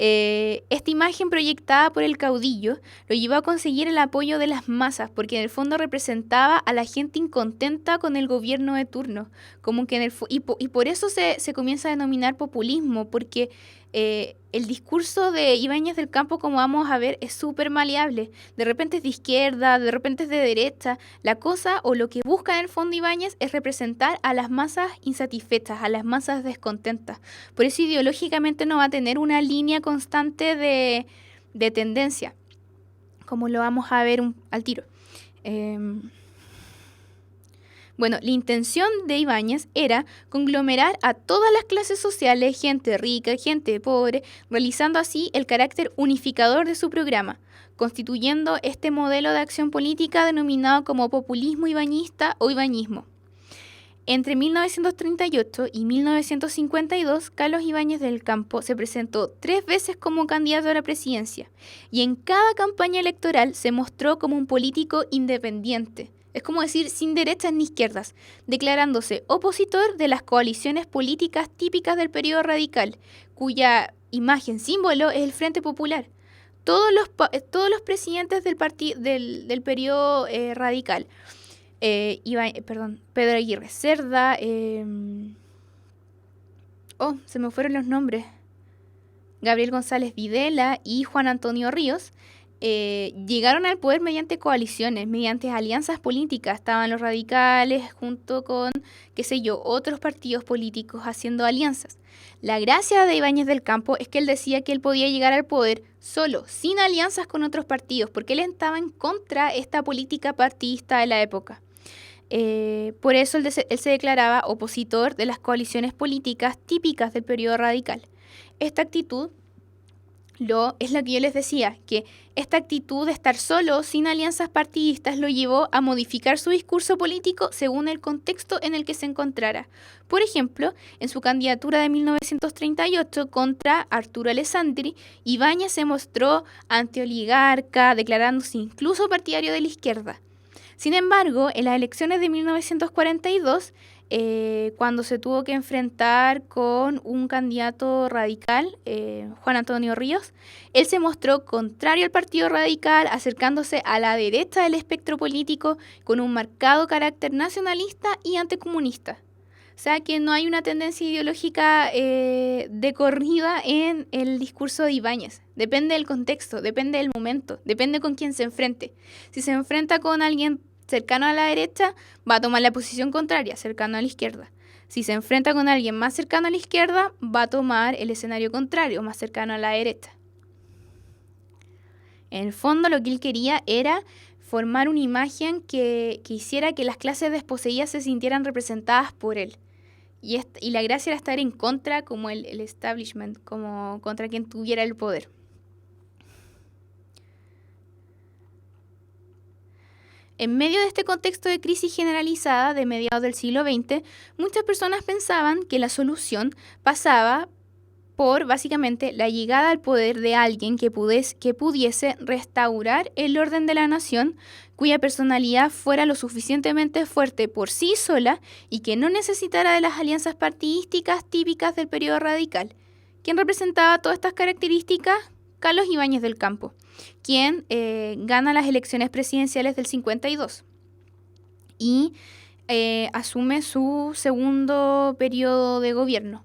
Esta imagen proyectada por el caudillo lo llevó a conseguir el apoyo de las masas, porque en el fondo representaba a la gente incontenta con el gobierno de turno, como que y por eso se comienza a denominar populismo, porque el discurso de Ibáñez del Campo, como vamos a ver, es súper maleable. De repente es de izquierda, de repente es de derecha. La cosa o lo que busca en el fondo Ibáñez es representar a las masas insatisfechas, a las masas descontentas. Por eso ideológicamente no va a tener una línea constante de tendencia, como lo vamos a ver al tiro. Bueno, la intención de Ibáñez era conglomerar a todas las clases sociales, gente rica, gente pobre, realizando así el carácter unificador de su programa, constituyendo este modelo de acción política denominado como populismo ibañista o ibañismo. Entre 1938 y 1952, Carlos Ibáñez del Campo se presentó 3 veces como candidato a la presidencia y en cada campaña electoral se mostró como un político independiente. Es como decir, sin derechas ni izquierdas, declarándose opositor de las coaliciones políticas típicas del periodo radical, cuya imagen símbolo es el Frente Popular. Todos los presidentes del periodo radical, Pedro Aguirre Cerda, se me fueron los nombres, Gabriel González Videla y Juan Antonio Ríos, llegaron al poder mediante coaliciones, mediante alianzas políticas. Estaban los radicales junto con, otros partidos políticos haciendo alianzas. La gracia de Ibáñez del Campo es que él decía que él podía llegar al poder solo, sin alianzas con otros partidos, porque él estaba en contra de esta política partidista de la época. Por eso él se declaraba opositor de las coaliciones políticas típicas del periodo radical. Esta actitud es lo que yo les decía, que esta actitud de estar solo, sin alianzas partidistas, lo llevó a modificar su discurso político según el contexto en el que se encontrara. Por ejemplo, en su candidatura de 1938 contra Arturo Alessandri, Ibáñez se mostró antioligarca, declarándose incluso partidario de la izquierda. Sin embargo, en las elecciones de 1942, cuando se tuvo que enfrentar con un candidato radical, Juan Antonio Ríos, él se mostró contrario al Partido Radical, acercándose a la derecha del espectro político con un marcado carácter nacionalista y anticomunista. O sea que no hay una tendencia ideológica de corrida en el discurso de Ibáñez. Depende del contexto, depende del momento, depende con quién se enfrente. Si se enfrenta con alguien cercano a la derecha, va a tomar la posición contraria, cercano a la izquierda. Si se enfrenta con alguien más cercano a la izquierda, va a tomar el escenario contrario, más cercano a la derecha. En el fondo, lo que él quería era formar una imagen que hiciera que las clases desposeídas se sintieran representadas por él. Y la gracia era estar en contra, como el establishment, como contra quien tuviera el poder. En medio de este contexto de crisis generalizada de mediados del siglo XX, muchas personas pensaban que la solución pasaba por, básicamente, la llegada al poder de alguien que pudiese restaurar el orden de la nación, cuya personalidad fuera lo suficientemente fuerte por sí sola y que no necesitara de las alianzas partidísticas típicas del periodo radical. ¿Quién representaba todas estas características? Carlos Ibáñez del Campo, quien gana las elecciones presidenciales del 52 y asume su segundo periodo de gobierno.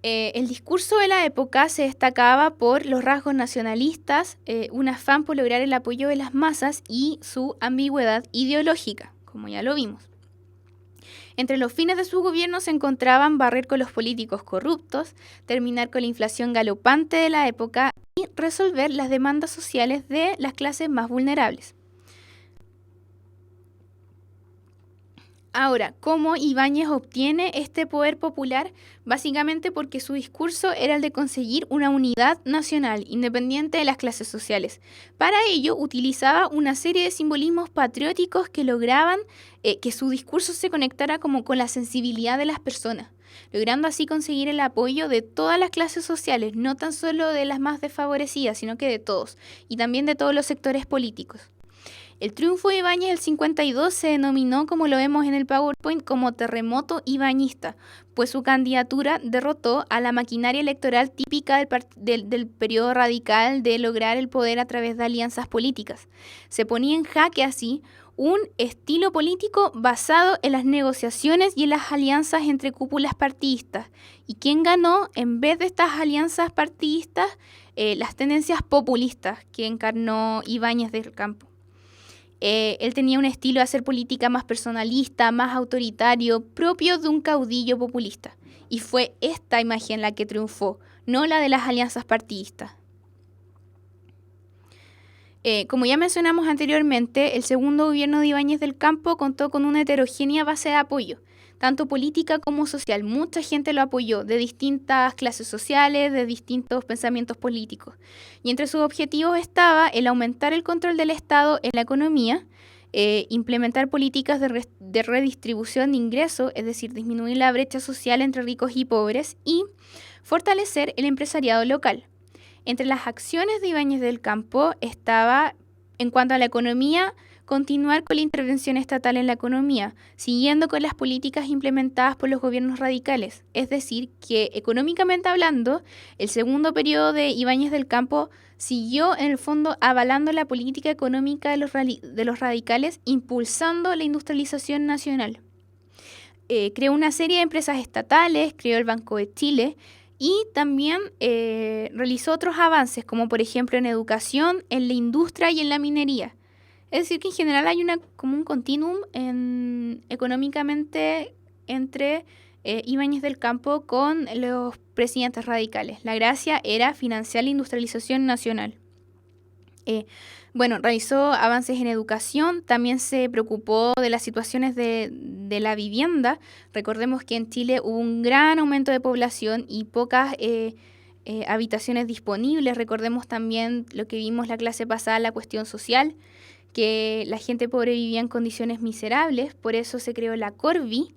El discurso de la época se destacaba por los rasgos nacionalistas, un afán por lograr el apoyo de las masas y su ambigüedad ideológica, como ya lo vimos. Entre los fines de su gobierno se encontraban barrer con los políticos corruptos, terminar con la inflación galopante de la época y resolver las demandas sociales de las clases más vulnerables. Ahora, ¿cómo Ibáñez obtiene este poder popular? Básicamente porque su discurso era el de conseguir una unidad nacional, independiente de las clases sociales. Para ello, utilizaba una serie de simbolismos patrióticos que lograban que su discurso se conectara como con la sensibilidad de las personas, logrando así conseguir el apoyo de todas las clases sociales, no tan solo de las más desfavorecidas, sino que de todos, y también de todos los sectores políticos. El triunfo de Ibáñez del 52 se denominó, como lo vemos en el PowerPoint, como terremoto ibañista, pues su candidatura derrotó a la maquinaria electoral típica del periodo radical de lograr el poder a través de alianzas políticas. Se ponía en jaque así un estilo político basado en las negociaciones y en las alianzas entre cúpulas partidistas. ¿Y quién ganó en vez de estas alianzas partidistas? Las tendencias populistas que encarnó Ibáñez del Campo. Él tenía un estilo de hacer política más personalista, más autoritario, propio de un caudillo populista. Y fue esta imagen la que triunfó, no la de las alianzas partidistas. Como ya mencionamos anteriormente, el segundo gobierno de Ibáñez del Campo contó con una heterogénea base de apoyo, tanto política como social. Mucha gente lo apoyó, de distintas clases sociales, de distintos pensamientos políticos. Y entre sus objetivos estaba el aumentar el control del Estado en la economía, implementar políticas de redistribución de ingresos, es decir, disminuir la brecha social entre ricos y pobres, y fortalecer el empresariado local. Entre las acciones de Ibáñez del Campo estaba, en cuanto a la economía, continuar con la intervención estatal en la economía, siguiendo con las políticas implementadas por los gobiernos radicales. Es decir, que económicamente hablando, el segundo periodo de Ibáñez del Campo siguió en el fondo avalando la política económica de los radicales, impulsando la industrialización nacional. Creó una serie de empresas estatales, creó el Banco de Chile, y también realizó otros avances, como por ejemplo en educación, en la industria y en la minería. Es decir, que en general hay como un continuum económicamente entre Ibáñez del Campo con los presidentes radicales. La gracia era financiar la industrialización nacional. Realizó avances en educación, también se preocupó de las situaciones de la vivienda. Recordemos que en Chile hubo un gran aumento de población y pocas habitaciones disponibles. Recordemos también lo que vimos la clase pasada, la cuestión social, que la gente pobre vivía en condiciones miserables. Por eso se creó la Corvi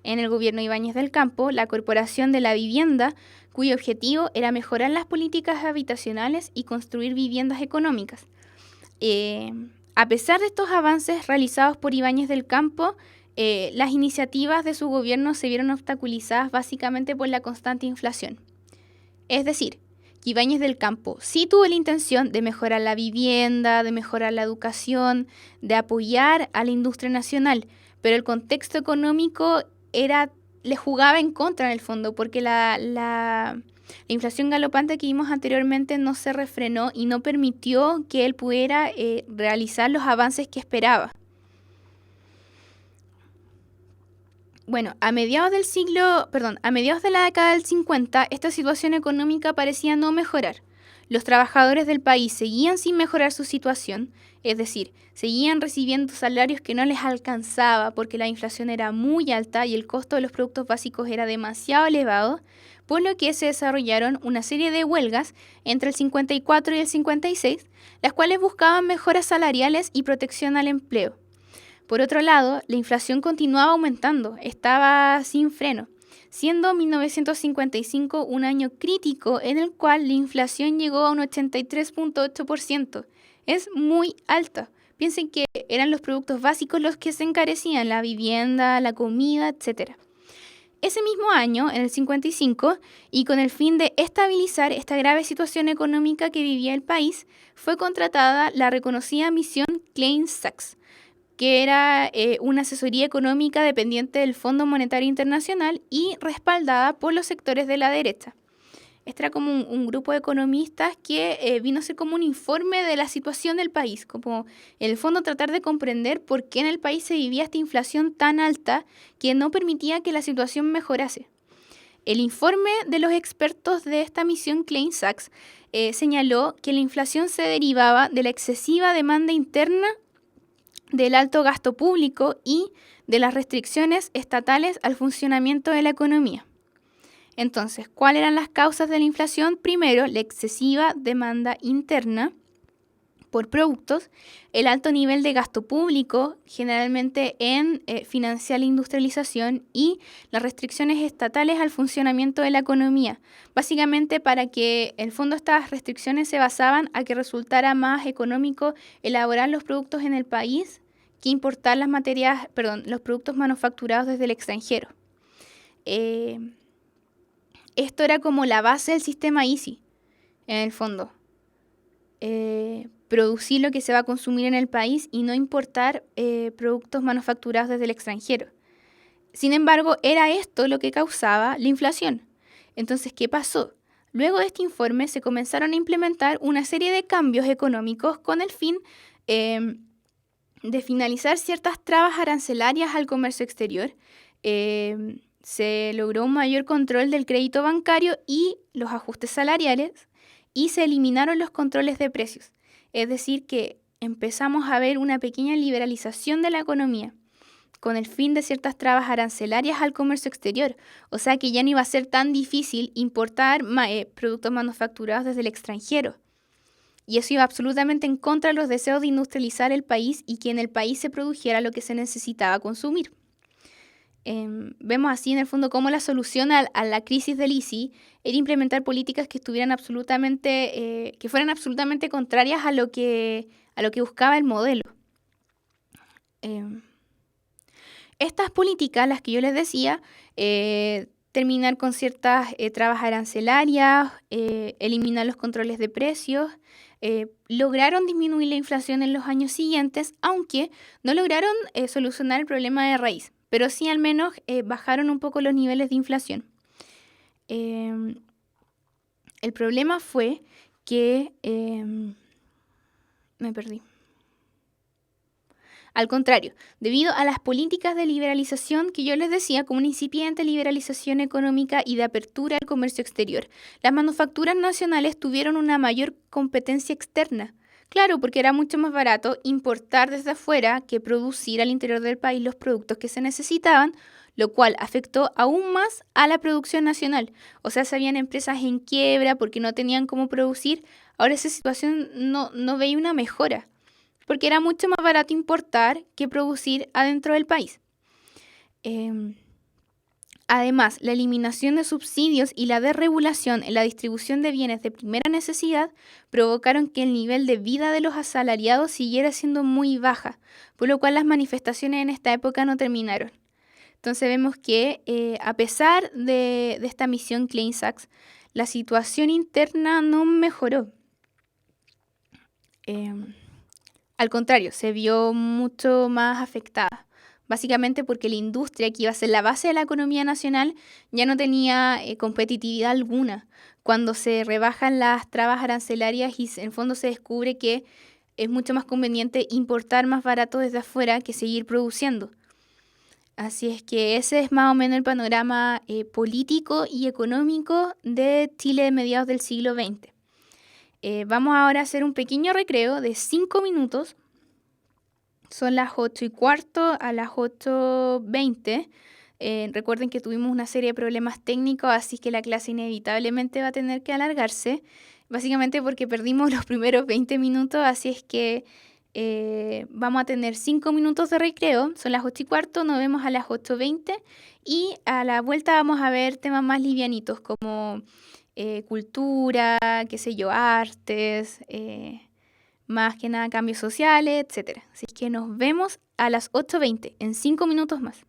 en el gobierno de Ibáñez del Campo, la Corporación de la Vivienda, cuyo objetivo era mejorar las políticas habitacionales y construir viviendas económicas. A pesar de estos avances realizados por Ibáñez del Campo, las iniciativas de su gobierno se vieron obstaculizadas básicamente por la constante inflación. Es decir, que Ibáñez del Campo sí tuvo la intención de mejorar la vivienda, de mejorar la educación, de apoyar a la industria nacional, pero el contexto económico le jugaba en contra en el fondo, porque la inflación galopante que vimos anteriormente no se refrenó y no permitió que él pudiera realizar los avances que esperaba. Bueno, a mediados de la década del 50, esta situación económica parecía no mejorar. Los trabajadores del país seguían sin mejorar su situación, es decir, seguían recibiendo salarios que no les alcanzaba porque la inflación era muy alta y el costo de los productos básicos era demasiado elevado, por lo que se desarrollaron una serie de huelgas entre el 54 y el 56, las cuales buscaban mejoras salariales y protección al empleo. Por otro lado, la inflación continuaba aumentando, estaba sin freno, siendo 1955 un año crítico en el cual la inflación llegó a un 83.8%. Es muy alta. Piensen que eran los productos básicos los que se encarecían, la vivienda, la comida, etc. Ese mismo año, en el 55, y con el fin de estabilizar esta grave situación económica que vivía el país, fue contratada la reconocida misión Klein Sachs, que era una asesoría económica dependiente del Fondo Monetario Internacional y respaldada por los sectores de la derecha. Este era como un grupo de economistas que vino a ser como un informe de la situación del país, como en el fondo tratar de comprender por qué en el país se vivía esta inflación tan alta que no permitía que la situación mejorase. El informe de los expertos de esta misión Klein Sachs señaló que la inflación se derivaba de la excesiva demanda interna, del alto gasto público y de las restricciones estatales al funcionamiento de la economía. Entonces, ¿cuáles eran las causas de la inflación? Primero, la excesiva demanda interna por productos, el alto nivel de gasto público, generalmente en financiar la industrialización, y las restricciones estatales al funcionamiento de la economía. Básicamente para que, en el fondo, estas restricciones se basaban a que resultara más económico elaborar los productos en el país que importar los productos manufacturados desde el extranjero. Esto era como la base del sistema Easy, en el fondo. Producir lo que se va a consumir en el país y no importar productos manufacturados desde el extranjero. Sin embargo, era esto lo que causaba la inflación. Entonces, ¿qué pasó? Luego de este informe se comenzaron a implementar una serie de cambios económicos con el fin de finalizar ciertas trabas arancelarias al comercio exterior. Se logró un mayor control del crédito bancario y los ajustes salariales, y se eliminaron los controles de precios. Es decir, que empezamos a ver una pequeña liberalización de la economía con el fin de ciertas trabas arancelarias al comercio exterior. O sea que ya no iba a ser tan difícil importar productos manufacturados desde el extranjero. Y eso iba absolutamente en contra de los deseos de industrializar el país y que en el país se produjera lo que se necesitaba consumir. Vemos así en el fondo cómo la solución a la crisis del ISI era implementar políticas que estuvieran que fueran absolutamente contrarias a lo que buscaba el modelo. Estas políticas, las que yo les decía, terminar con ciertas trabas arancelarias, eliminar los controles de precios, lograron disminuir la inflación en los años siguientes, aunque no lograron solucionar el problema de raíz, pero sí al menos bajaron un poco los niveles de inflación. El problema fue que... me perdí. Al contrario, debido a las políticas de liberalización que yo les decía, como una incipiente liberalización económica y de apertura al comercio exterior, las manufacturas nacionales tuvieron una mayor competencia externa. Claro, porque era mucho más barato importar desde afuera que producir al interior del país los productos que se necesitaban, lo cual afectó aún más a la producción nacional. O sea, se habían empresas en quiebra porque no tenían cómo producir. Ahora esa situación no veía una mejora, porque era mucho más barato importar que producir adentro del país. Además, la eliminación de subsidios y la desregulación en la distribución de bienes de primera necesidad provocaron que el nivel de vida de los asalariados siguiera siendo muy baja, por lo cual las manifestaciones en esta época no terminaron. Entonces vemos que a pesar de esta misión Klein Sachs, la situación interna no mejoró. Al contrario, se vio mucho más afectada, básicamente porque la industria, que iba a ser la base de la economía nacional, ya no tenía competitividad alguna. Cuando se rebajan las trabas arancelarias y en el fondo se descubre que es mucho más conveniente importar más barato desde afuera que seguir produciendo. Así es que ese es más o menos el panorama político y económico de Chile de mediados del siglo XX. Vamos ahora a hacer un pequeño recreo de 5 minutos. Son las 8:15 a las 8:20. Recuerden que tuvimos una serie de problemas técnicos, así que la clase inevitablemente va a tener que alargarse, básicamente porque perdimos los primeros 20 minutos, así es que vamos a tener 5 minutos de recreo. Son las 8:15, nos vemos a las 8:20 y a la vuelta vamos a ver temas más livianitos como cultura, qué sé yo, artes, más que nada cambios sociales, etc. Así que nos vemos a las 8:20, en 5 minutos más.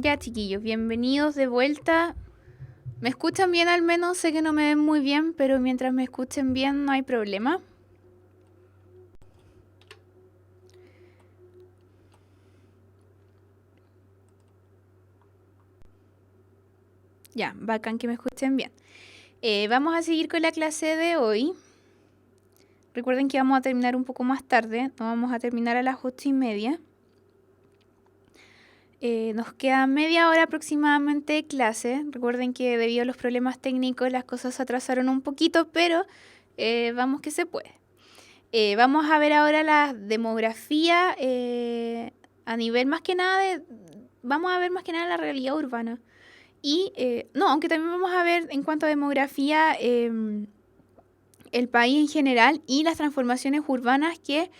Ya, chiquillos, bienvenidos de vuelta. ¿Me escuchan bien al menos? Sé que no me ven muy bien, pero mientras me escuchen bien no hay problema. Ya, bacán que me escuchen bien. Vamos a seguir con la clase de hoy. Recuerden que vamos a terminar un poco más tarde, no vamos a terminar a las 8:30. Nos queda media hora aproximadamente de clase. Recuerden que debido a los problemas técnicos las cosas se atrasaron un poquito, pero vamos que se puede. Vamos a ver ahora la demografía a nivel más que nada vamos a ver más que nada la realidad urbana. Y no, aunque también vamos a ver en cuanto a demografía el país en general y las transformaciones urbanas que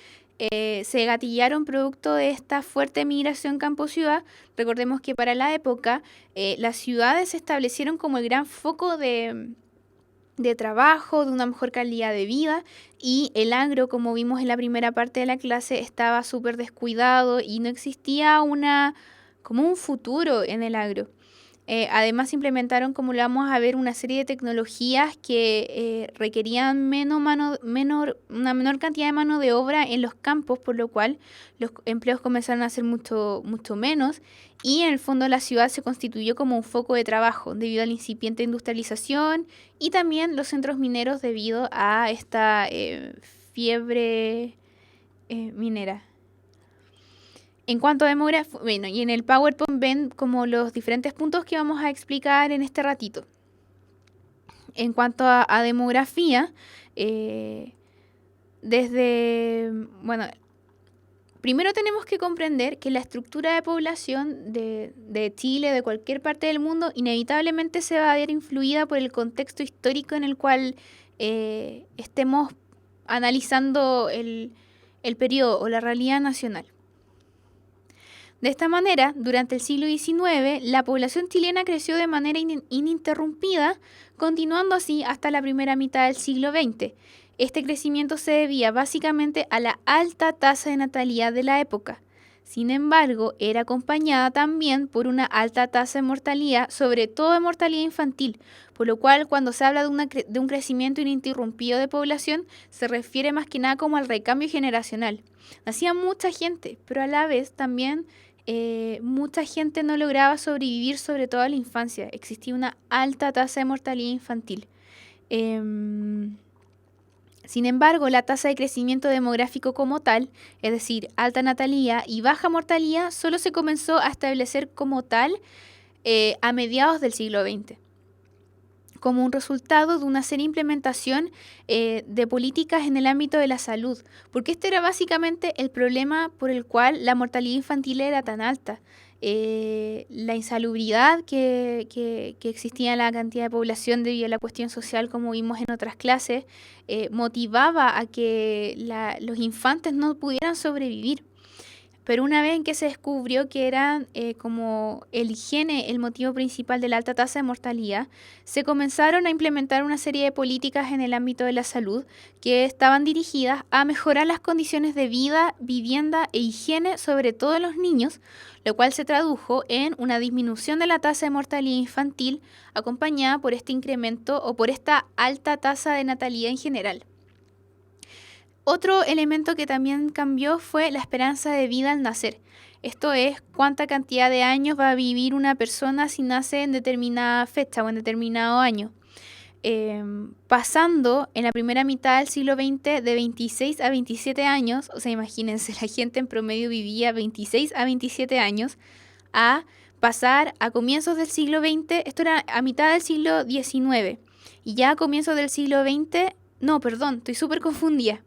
se gatillaron producto de esta fuerte migración campo-ciudad. Recordemos que para la época las ciudades se establecieron como el gran foco de trabajo, de una mejor calidad de vida, y el agro, como vimos en la primera parte de la clase, estaba súper descuidado y no existía como un futuro en el agro. Además implementaron, como lo vamos a ver, una serie de tecnologías que requerían una menor cantidad de mano de obra en los campos, por lo cual los empleos comenzaron a ser mucho, mucho menos, y en el fondo la ciudad se constituyó como un foco de trabajo debido a la incipiente industrialización y también los centros mineros debido a esta fiebre minera. En cuanto a demografía, bueno, y en el PowerPoint ven como los diferentes puntos que vamos a explicar en este ratito. En cuanto a demografía, bueno, primero tenemos que comprender que la estructura de población de Chile, de cualquier parte del mundo, inevitablemente se va a ver influida por el contexto histórico en el cual estemos analizando el periodo o la realidad nacional. De esta manera, durante el siglo XIX, la población chilena creció de manera ininterrumpida, continuando así hasta la primera mitad del siglo XX. Este crecimiento se debía básicamente a la alta tasa de natalidad de la época. Sin embargo, era acompañada también por una alta tasa de mortalidad, sobre todo de mortalidad infantil, por lo cual cuando se habla de un crecimiento ininterrumpido de población, se refiere más que nada como al recambio generacional. Nacía mucha gente, pero a la vez también mucha gente no lograba sobrevivir, sobre todo en la infancia. Existía una alta tasa de mortalidad infantil. Sin embargo, la tasa de crecimiento demográfico como tal, es decir, alta natalidad y baja mortalidad, solo se comenzó a establecer como tal a mediados del siglo XX, como un resultado de una seria implementación de políticas en el ámbito de la salud, porque este era básicamente el problema por el cual la mortalidad infantil era tan alta. La insalubridad que existía en la cantidad de población debido a la cuestión social, como vimos en otras clases, motivaba a que los infantes no pudieran sobrevivir. Pero una vez en que se descubrió que era como el higiene el motivo principal de la alta tasa de mortalidad, se comenzaron a implementar una serie de políticas en el ámbito de la salud que estaban dirigidas a mejorar las condiciones de vida, vivienda e higiene, sobre todo en los niños, lo cual se tradujo en una disminución de la tasa de mortalidad infantil acompañada por este incremento o por esta alta tasa de natalidad en general. Otro elemento que también cambió fue la esperanza de vida al nacer. Esto es cuánta cantidad de años va a vivir una persona si nace en determinada fecha o en determinado año. Pasando en la primera mitad del siglo XX de 26 a 27 años, o sea, imagínense, la gente en promedio vivía 26 a 27 años, a pasar a comienzos del siglo XX, esto era a mitad del siglo XIX, y ya a comienzos del siglo XX, no, perdón, estoy súper confundida.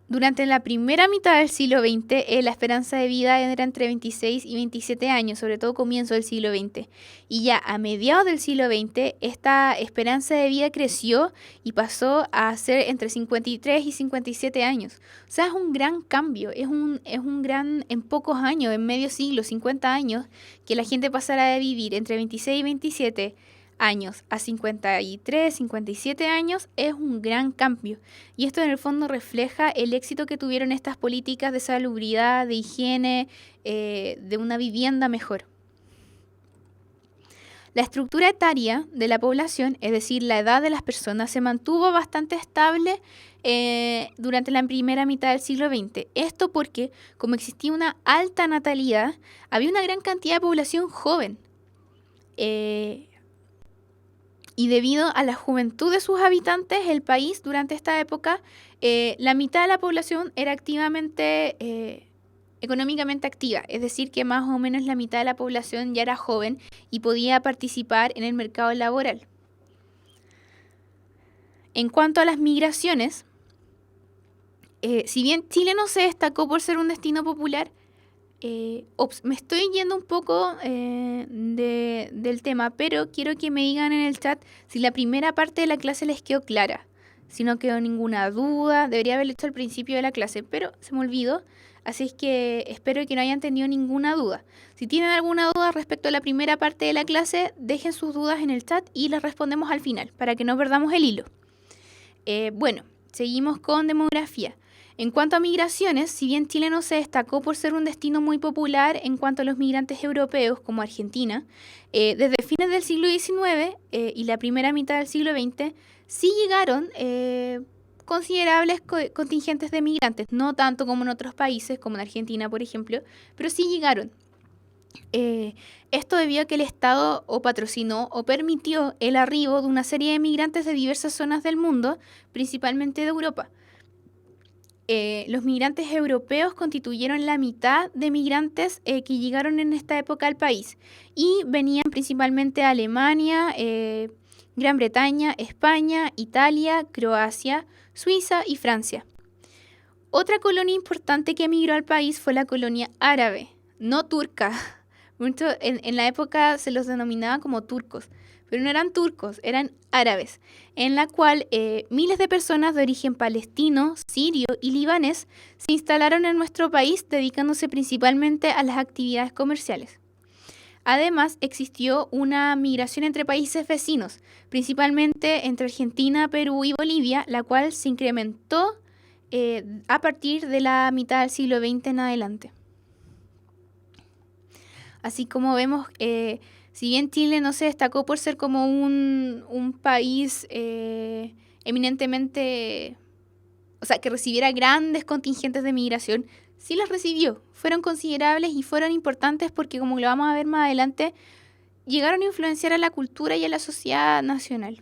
Durante la primera mitad del siglo XX, la esperanza de vida era entre 26 y 27 años, sobre todo comienzo del siglo XX. Y ya a mediados del siglo XX, esta esperanza de vida creció y pasó a ser entre 53 y 57 años. O sea, es un gran cambio, es un gran, en pocos años, en medio siglo, 50 años, que la gente pasara de vivir entre 26 y 27 años a 53, 57 años es un gran cambio. Y esto en el fondo refleja el éxito que tuvieron estas políticas de salubridad, de higiene, de una vivienda mejor. La estructura etaria de la población, es decir, la edad de las personas, se mantuvo bastante estable durante la primera mitad del siglo XX. Esto porque, como existía una alta natalidad, había una gran cantidad de población joven. Y debido a la juventud de sus habitantes, el país durante esta época, la mitad de la población era económicamente activa, es decir, que más o menos la mitad de la población ya era joven y podía participar en el mercado laboral. En cuanto a las migraciones, si bien Chile no se destacó por ser un destino popular, me estoy yendo un poco del tema, pero quiero que me digan en el chat si la primera parte de la clase les quedó clara, si no quedó ninguna duda. Debería haberlo hecho al principio de la clase, pero se me olvidó, así es que espero que no hayan tenido ninguna duda. Si tienen alguna duda respecto a la primera parte de la clase, dejen sus dudas en el chat y las respondemos al final, para que no perdamos el hilo. Bueno, seguimos con demografía. En cuanto a migraciones, si bien Chile no se destacó por ser un destino muy popular en cuanto a los migrantes europeos como Argentina, desde fines del siglo XIX y la primera mitad del siglo XX sí llegaron considerables contingentes de migrantes, no tanto como en otros países, como en Argentina, por ejemplo, pero sí llegaron. Esto debido a que el Estado o patrocinó o permitió el arribo de una serie de migrantes de diversas zonas del mundo, principalmente de Europa. Los migrantes europeos constituyeron la mitad de migrantes que llegaron en esta época al país y venían principalmente de Alemania, Gran Bretaña, España, Italia, Croacia, Suiza y Francia. Otra colonia importante que emigró al país fue la colonia árabe, no turca. En la época se los denominaba como turcos, pero no eran turcos, eran árabes, en la cual miles de personas de origen palestino, sirio y libanés se instalaron en nuestro país dedicándose principalmente a las actividades comerciales. Además, existió una migración entre países vecinos, principalmente entre Argentina, Perú y Bolivia, la cual se incrementó a partir de la mitad del siglo XX en adelante. Así como vemos, si bien Chile no se destacó por ser como un país eminentemente, o sea, que recibiera grandes contingentes de migración, sí las recibió. Fueron considerables y fueron importantes porque, como lo vamos a ver más adelante, llegaron a influenciar a la cultura y a la sociedad nacional.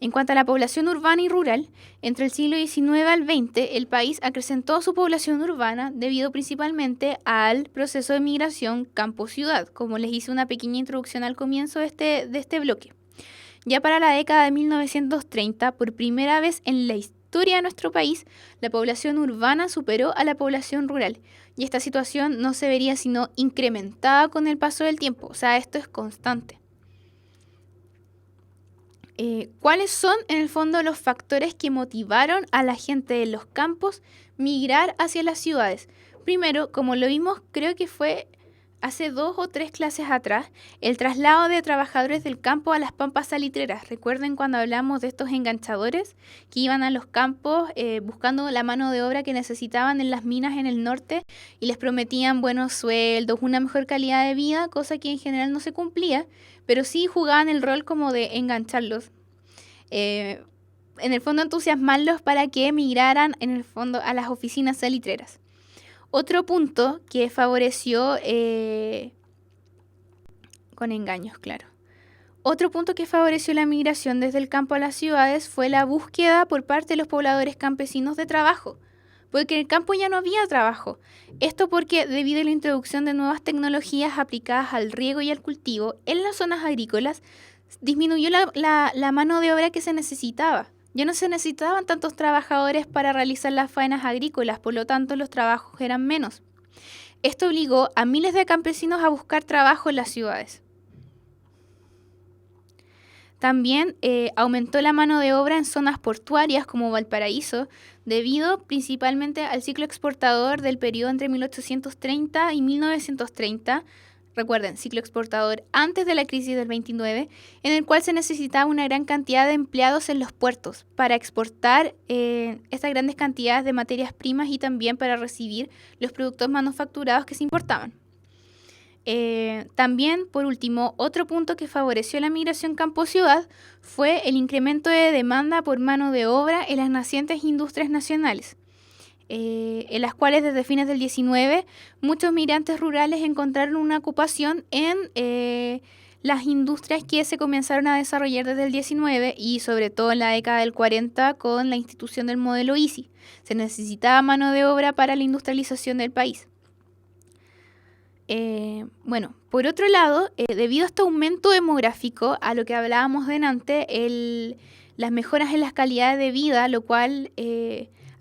En cuanto a la población urbana y rural, entre el siglo XIX al XX, el país acrecentó su población urbana debido principalmente al proceso de migración campo-ciudad, como les hice una pequeña introducción al comienzo de este bloque. Ya para la década de 1930, por primera vez en la historia de nuestro país, la población urbana superó a la población rural, y esta situación no se vería sino incrementada con el paso del tiempo, o sea, esto es constante. ¿Cuáles son en el fondo los factores que motivaron a la gente de los campos migrar hacia las ciudades? Primero, como lo vimos, creo que fue hace 2 o 3 clases atrás, el traslado de trabajadores del campo a las pampas salitreras. Recuerden cuando hablamos de estos enganchadores que iban a los campos buscando la mano de obra que necesitaban en las minas en el norte y les prometían buenos sueldos, una mejor calidad de vida, cosa que en general no se cumplía, pero sí jugaban el rol como de engancharlos. En el fondo entusiasmarlos para que emigraran en el fondo a las oficinas salitreras. Otro punto que favoreció, con engaños, claro. Otro punto que favoreció la migración desde el campo a las ciudades fue la búsqueda por parte de los pobladores campesinos de trabajo, porque en el campo ya no había trabajo. Esto porque debido a la introducción de nuevas tecnologías aplicadas al riego y al cultivo en las zonas agrícolas, disminuyó la mano de obra que se necesitaba. Ya no se necesitaban tantos trabajadores para realizar las faenas agrícolas, por lo tanto los trabajos eran menos. Esto obligó a miles de campesinos a buscar trabajo en las ciudades. También aumentó la mano de obra en zonas portuarias como Valparaíso, debido principalmente al ciclo exportador del periodo entre 1830 y 1930, recuerden, ciclo exportador antes de la crisis del 29, en el cual se necesitaba una gran cantidad de empleados en los puertos para exportar estas grandes cantidades de materias primas y también para recibir los productos manufacturados que se importaban. También, por último, otro punto que favoreció la migración campo-ciudad fue el incremento de demanda por mano de obra en las nacientes industrias nacionales, en las cuales desde fines del 19 muchos migrantes rurales encontraron una ocupación en las industrias que se comenzaron a desarrollar desde el 19 y sobre todo en la década del 40 con la institución del modelo ISI. Se necesitaba mano de obra para la industrialización del país. Bueno, por otro lado, debido a este aumento demográfico, a lo que hablábamos delante, las mejoras en las calidades de vida, lo cual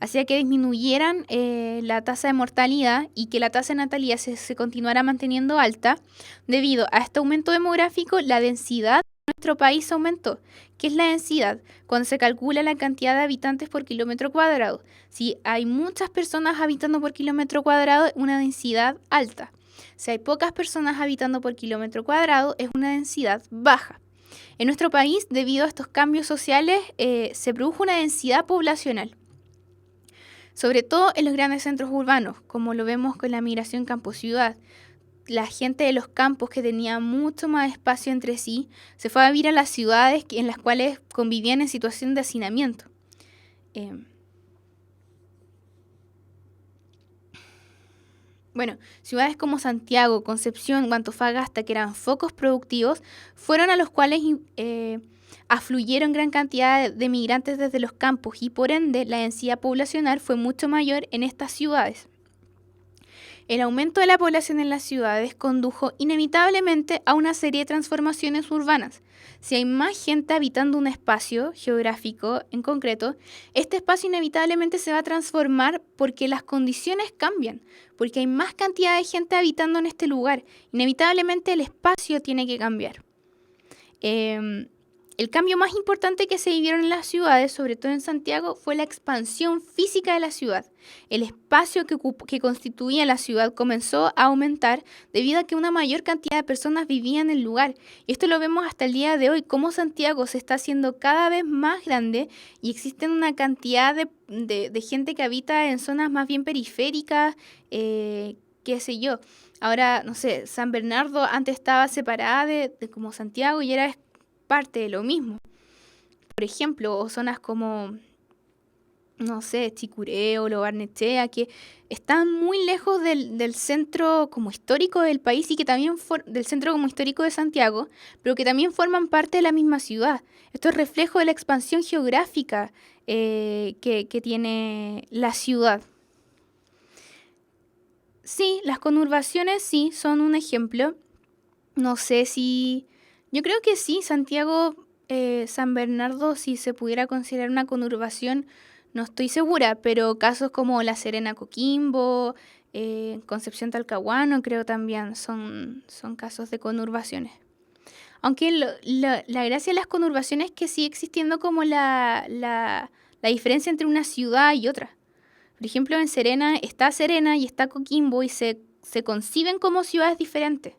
hacía que disminuyeran la tasa de mortalidad y que la tasa de natalidad se continuara manteniendo alta. Debido a este aumento demográfico, la densidad de nuestro país aumentó. ¿Qué es la densidad? Cuando se calcula la cantidad de habitantes por kilómetro cuadrado. Si hay muchas personas habitando por kilómetro cuadrado, es una densidad alta. Si hay pocas personas habitando por kilómetro cuadrado, es una densidad baja. En nuestro país, debido a estos cambios sociales, se produjo una densidad poblacional, sobre todo en los grandes centros urbanos, como lo vemos con la migración campo-ciudad. La gente de los campos, que tenía mucho más espacio entre sí, se fue a vivir a las ciudades en las cuales convivían en situación de hacinamiento. Bueno, ciudades como Santiago, Concepción o Antofagasta, que eran focos productivos, fueron a los cuales afluyeron gran cantidad de migrantes desde los campos y por ende la densidad poblacional fue mucho mayor en estas ciudades. El aumento de la población en las ciudades condujo inevitablemente a una serie de transformaciones urbanas. Si hay más gente habitando un espacio geográfico en concreto, este espacio inevitablemente se va a transformar porque las condiciones cambian, porque hay más cantidad de gente habitando en este lugar. Inevitablemente el espacio tiene que cambiar. El cambio más importante que se vivieron en las ciudades, sobre todo en Santiago, fue la expansión física de la ciudad. El espacio que constituía la ciudad comenzó a aumentar debido a que una mayor cantidad de personas vivían en el lugar. Y esto lo vemos hasta el día de hoy, cómo Santiago se está haciendo cada vez más grande y existen una cantidad de gente que habita en zonas más bien periféricas, qué sé yo. Ahora, no sé, San Bernardo antes estaba separada de como Santiago y era parte de lo mismo. Por ejemplo, o zonas como, no sé, Chicureo, Lo Barnechea, que están muy lejos del centro como histórico del país y que también del centro como histórico de Santiago, pero que también forman parte de la misma ciudad. Esto es reflejo de la expansión geográfica que tiene la ciudad. Sí, las conurbaciones sí son un ejemplo. No sé si... Yo creo que sí, Santiago, San Bernardo, si se pudiera considerar una conurbación, no estoy segura, pero casos como La Serena, Coquimbo, Concepción, Talcahuano, creo también son casos de conurbaciones. Aunque la gracia de las conurbaciones es que sigue existiendo como la diferencia entre una ciudad y otra. Por ejemplo, en Serena y está Coquimbo y se conciben como ciudades diferentes.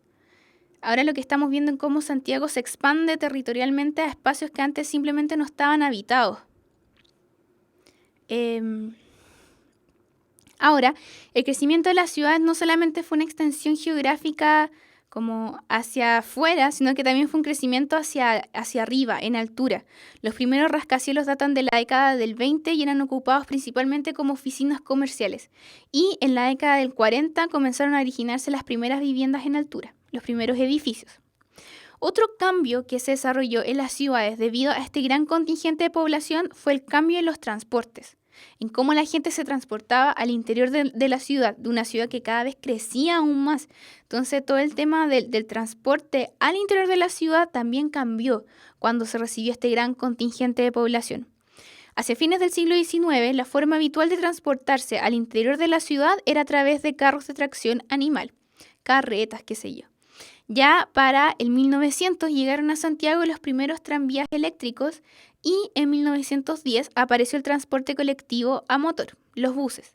Ahora lo que estamos viendo es cómo Santiago se expande territorialmente a espacios que antes simplemente no estaban habitados. Ahora, el crecimiento de las ciudades no solamente fue una extensión geográfica como hacia afuera, sino que también fue un crecimiento hacia arriba, en altura. Los primeros rascacielos datan de la década del 20 y eran ocupados principalmente como oficinas comerciales. Y en la década del 40 comenzaron a originarse las primeras viviendas en altura, los primeros edificios. Otro cambio que se desarrolló en las ciudades debido a este gran contingente de población fue el cambio en los transportes, en cómo la gente se transportaba al interior de la ciudad, de una ciudad que cada vez crecía aún más. Entonces todo el tema del transporte al interior de la ciudad también cambió cuando se recibió este gran contingente de población. Hacia fines del siglo XIX, la forma habitual de transportarse al interior de la ciudad era a través de carros de tracción animal, carretas, qué sé yo. Ya para el 1900 llegaron a Santiago los primeros tranvías eléctricos y en 1910 apareció el transporte colectivo a motor, los buses.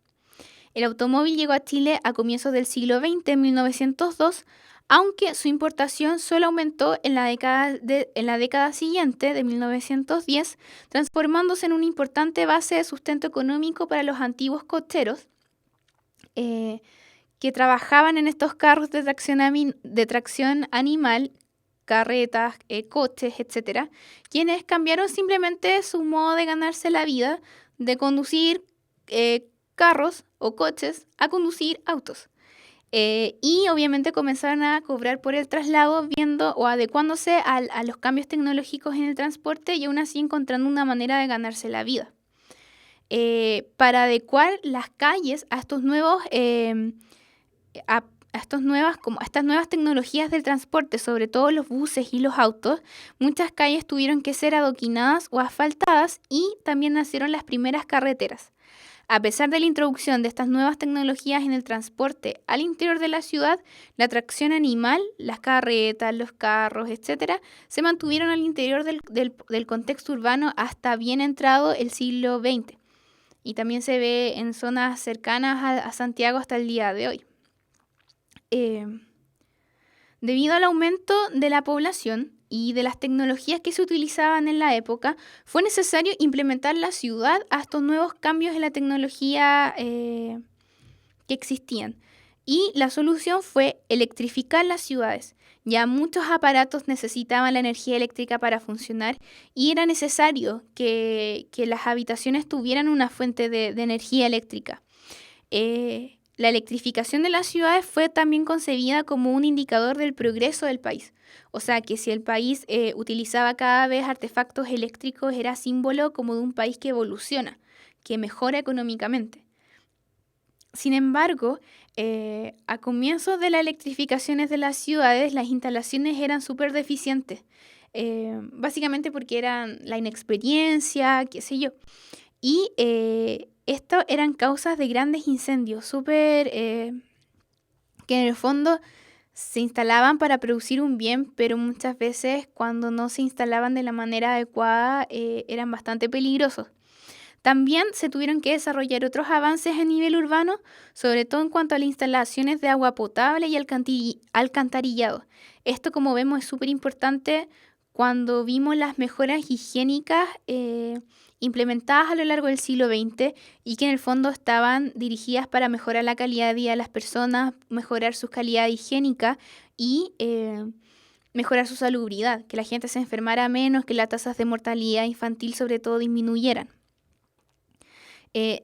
El automóvil llegó a Chile a comienzos del siglo XX, en 1902, aunque su importación solo aumentó en la década siguiente, de 1910, transformándose en una importante base de sustento económico para los antiguos cocheros que trabajaban en estos carros de tracción animal, carretas, coches, etcétera, quienes cambiaron simplemente su modo de ganarse la vida de conducir carros o coches a conducir autos. Y obviamente comenzaron a cobrar por el traslado viendo o adecuándose a los cambios tecnológicos en el transporte y aún así encontrando una manera de ganarse la vida. Para adecuar las calles a estos nuevos a estas nuevas tecnologías del transporte, sobre todo los buses y los autos, muchas calles tuvieron que ser adoquinadas o asfaltadas y también nacieron las primeras carreteras. A pesar de la introducción de estas nuevas tecnologías en el transporte al interior de la ciudad, la tracción animal, las carretas, los carros, etcétera, se mantuvieron al interior del contexto urbano hasta bien entrado el siglo XX. Y también se ve en zonas cercanas a Santiago hasta el día de hoy. Debido al aumento de la población y de las tecnologías que se utilizaban en la época, fue necesario implementar la ciudad a estos nuevos cambios en la tecnología que existían. Y la solución fue electrificar las ciudades. Ya muchos aparatos necesitaban la energía eléctrica para funcionar y era necesario que las habitaciones tuvieran una fuente de energía eléctrica. La electrificación de las ciudades fue también concebida como un indicador del progreso del país. O sea, que si el país utilizaba cada vez artefactos eléctricos, era símbolo como de un país que evoluciona, que mejora económicamente. Sin embargo, a comienzos de las electrificaciones de las ciudades, las instalaciones eran súper deficientes. Básicamente porque eran la inexperiencia, qué sé yo. Y esto eran causas de grandes incendios, que en el fondo se instalaban para producir un bien, pero muchas veces cuando no se instalaban de la manera adecuada eran bastante peligrosos. También se tuvieron que desarrollar otros avances a nivel urbano, sobre todo en cuanto a las instalaciones de agua potable y alcantarillado. Esto, como vemos, es súper importante cuando vimos las mejoras higiénicas implementadas a lo largo del siglo XX y que en el fondo estaban dirigidas para mejorar la calidad de vida de las personas, mejorar su calidad higiénica y mejorar su salubridad, que la gente se enfermara menos, que las tasas de mortalidad infantil sobre todo disminuyeran.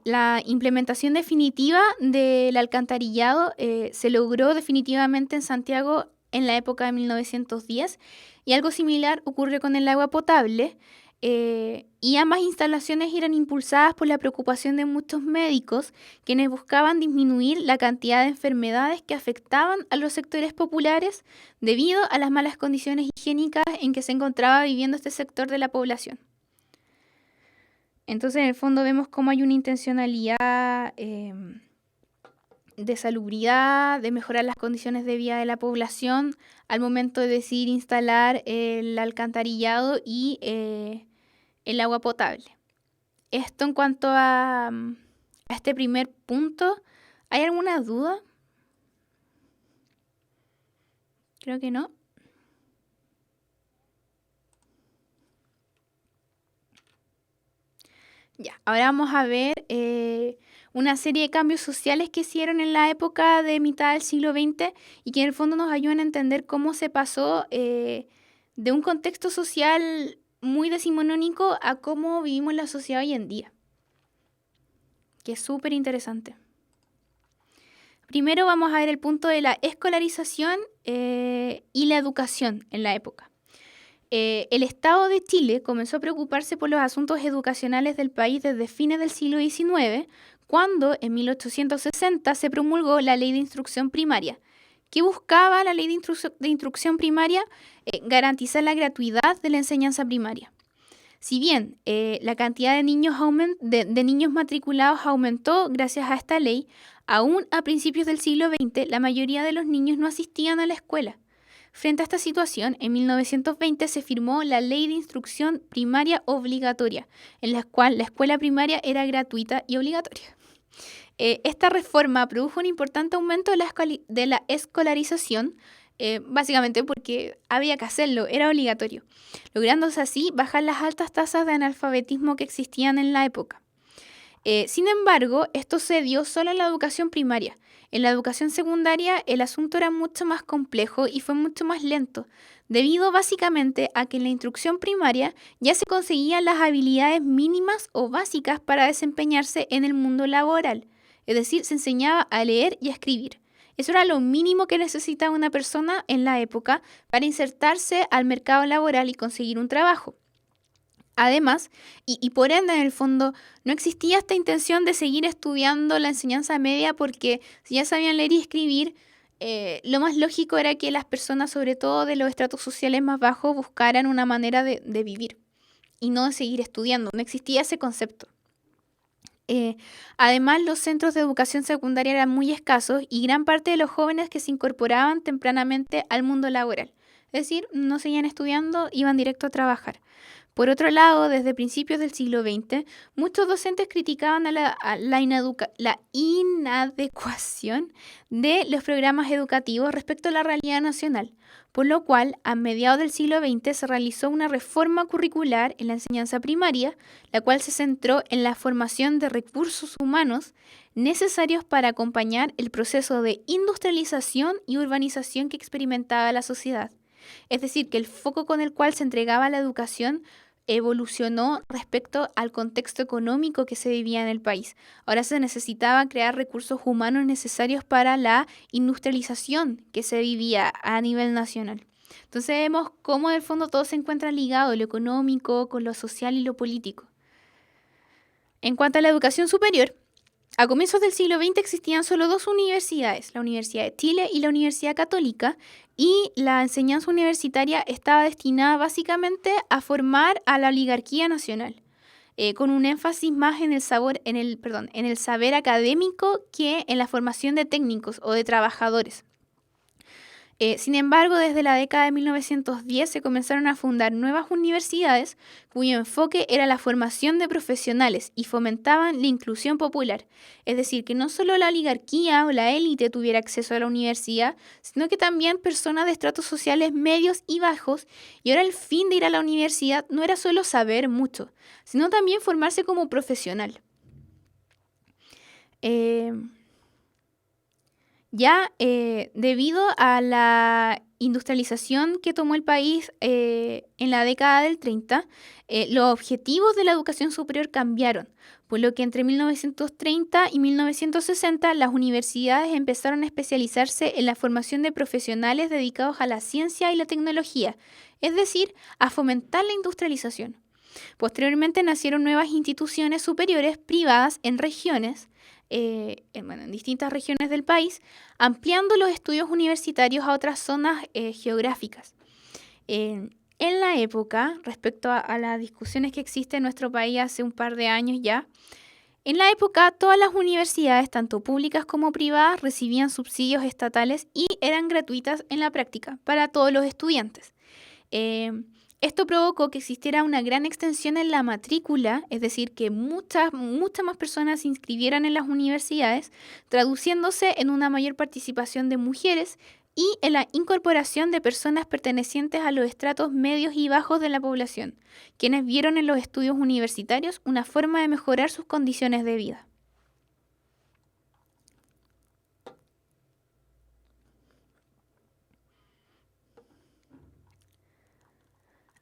La implementación definitiva del alcantarillado se logró definitivamente en Santiago en la época de 1910 y algo similar ocurrió con el agua potable. Y ambas instalaciones eran impulsadas por la preocupación de muchos médicos quienes buscaban disminuir la cantidad de enfermedades que afectaban a los sectores populares debido a las malas condiciones higiénicas en que se encontraba viviendo este sector de la población. Entonces, en el fondo vemos cómo hay una intencionalidad de salubridad, de mejorar las condiciones de vida de la población al momento de decidir instalar el alcantarillado y el agua potable. Esto en cuanto a este primer punto, ¿hay alguna duda? Creo que no. Ya, ahora vamos a ver una serie de cambios sociales que hicieron en la época de mitad del siglo XX y que en el fondo nos ayudan a entender cómo se pasó de un contexto social muy decimonónico a cómo vivimos la sociedad hoy en día, que es súper interesante. Primero vamos a ver el punto de la escolarización y la educación en la época. El Estado de Chile comenzó a preocuparse por los asuntos educacionales del país desde fines del siglo XIX, cuando en 1860 se promulgó la Ley de Instrucción Primaria. ¿Qué buscaba la Ley de Instrucción Primaria? Garantizar la gratuidad de la enseñanza primaria. Si bien la cantidad de niños matriculados aumentó gracias a esta ley, aún a principios del siglo XX la mayoría de los niños no asistían a la escuela. Frente a esta situación, en 1920 se firmó la Ley de Instrucción Primaria Obligatoria, en la cual la escuela primaria era gratuita y obligatoria. Esta reforma produjo un importante aumento de la escolarización básicamente porque había que hacerlo, era obligatorio, lográndose así bajar las altas tasas de analfabetismo que existían en la época. Sin embargo, esto se dio solo en la educación primaria. En la educación secundaria el asunto era mucho más complejo y fue mucho más lento, debido básicamente a que en la instrucción primaria ya se conseguían las habilidades mínimas o básicas para desempeñarse en el mundo laboral. Es decir, se enseñaba a leer y a escribir. Eso era lo mínimo que necesitaba una persona en la época para insertarse al mercado laboral y conseguir un trabajo. Además, y por ende en el fondo, no existía esta intención de seguir estudiando la enseñanza media porque si ya sabían leer y escribir, lo más lógico era que las personas, sobre todo de los estratos sociales más bajos, buscaran una manera de vivir y no de seguir estudiando. No existía ese concepto. Además, los centros de educación secundaria eran muy escasos y gran parte de los jóvenes que se incorporaban tempranamente al mundo laboral. Es decir, no seguían estudiando, iban directo a trabajar. Por otro lado, desde principios del siglo XX, muchos docentes criticaban la inadecuación de los programas educativos respecto a la realidad nacional, por lo cual, a mediados del siglo XX se realizó una reforma curricular en la enseñanza primaria, la cual se centró en la formación de recursos humanos necesarios para acompañar el proceso de industrialización y urbanización que experimentaba la sociedad. Es decir, que el foco con el cual se entregaba la educación evolucionó respecto al contexto económico que se vivía en el país. Ahora se necesitaba crear recursos humanos necesarios para la industrialización que se vivía a nivel nacional. Entonces vemos cómo en el fondo todo se encuentra ligado, lo económico con lo social y lo político. En cuanto a la educación superior, a comienzos del siglo XX existían solo dos universidades, la Universidad de Chile y la Universidad Católica, y la enseñanza universitaria estaba destinada básicamente a formar a la oligarquía nacional, con un énfasis más en el saber académico que en la formación de técnicos o de trabajadores. Sin embargo, desde la década de 1910 se comenzaron a fundar nuevas universidades cuyo enfoque era la formación de profesionales y fomentaban la inclusión popular. Es decir, que no solo la oligarquía o la élite tuviera acceso a la universidad, sino que también personas de estratos sociales medios y bajos. Y ahora el fin de ir a la universidad no era solo saber mucho, sino también formarse como profesional. Debido a la industrialización que tomó el país en la década del 30, los objetivos de la educación superior cambiaron, por lo que entre 1930 y 1960 las universidades empezaron a especializarse en la formación de profesionales dedicados a la ciencia y la tecnología, es decir, a fomentar la industrialización. Posteriormente nacieron nuevas instituciones superiores privadas en regiones, en distintas regiones del país, ampliando los estudios universitarios a otras zonas geográficas. En la época, respecto a las discusiones que existen en nuestro país hace un par de años ya, en la época todas las universidades, tanto públicas como privadas, recibían subsidios estatales y eran gratuitas en la práctica para todos los estudiantes. Esto provocó que existiera una gran extensión en la matrícula, es decir, que muchas más personas se inscribieran en las universidades, traduciéndose en una mayor participación de mujeres y en la incorporación de personas pertenecientes a los estratos medios y bajos de la población, quienes vieron en los estudios universitarios una forma de mejorar sus condiciones de vida.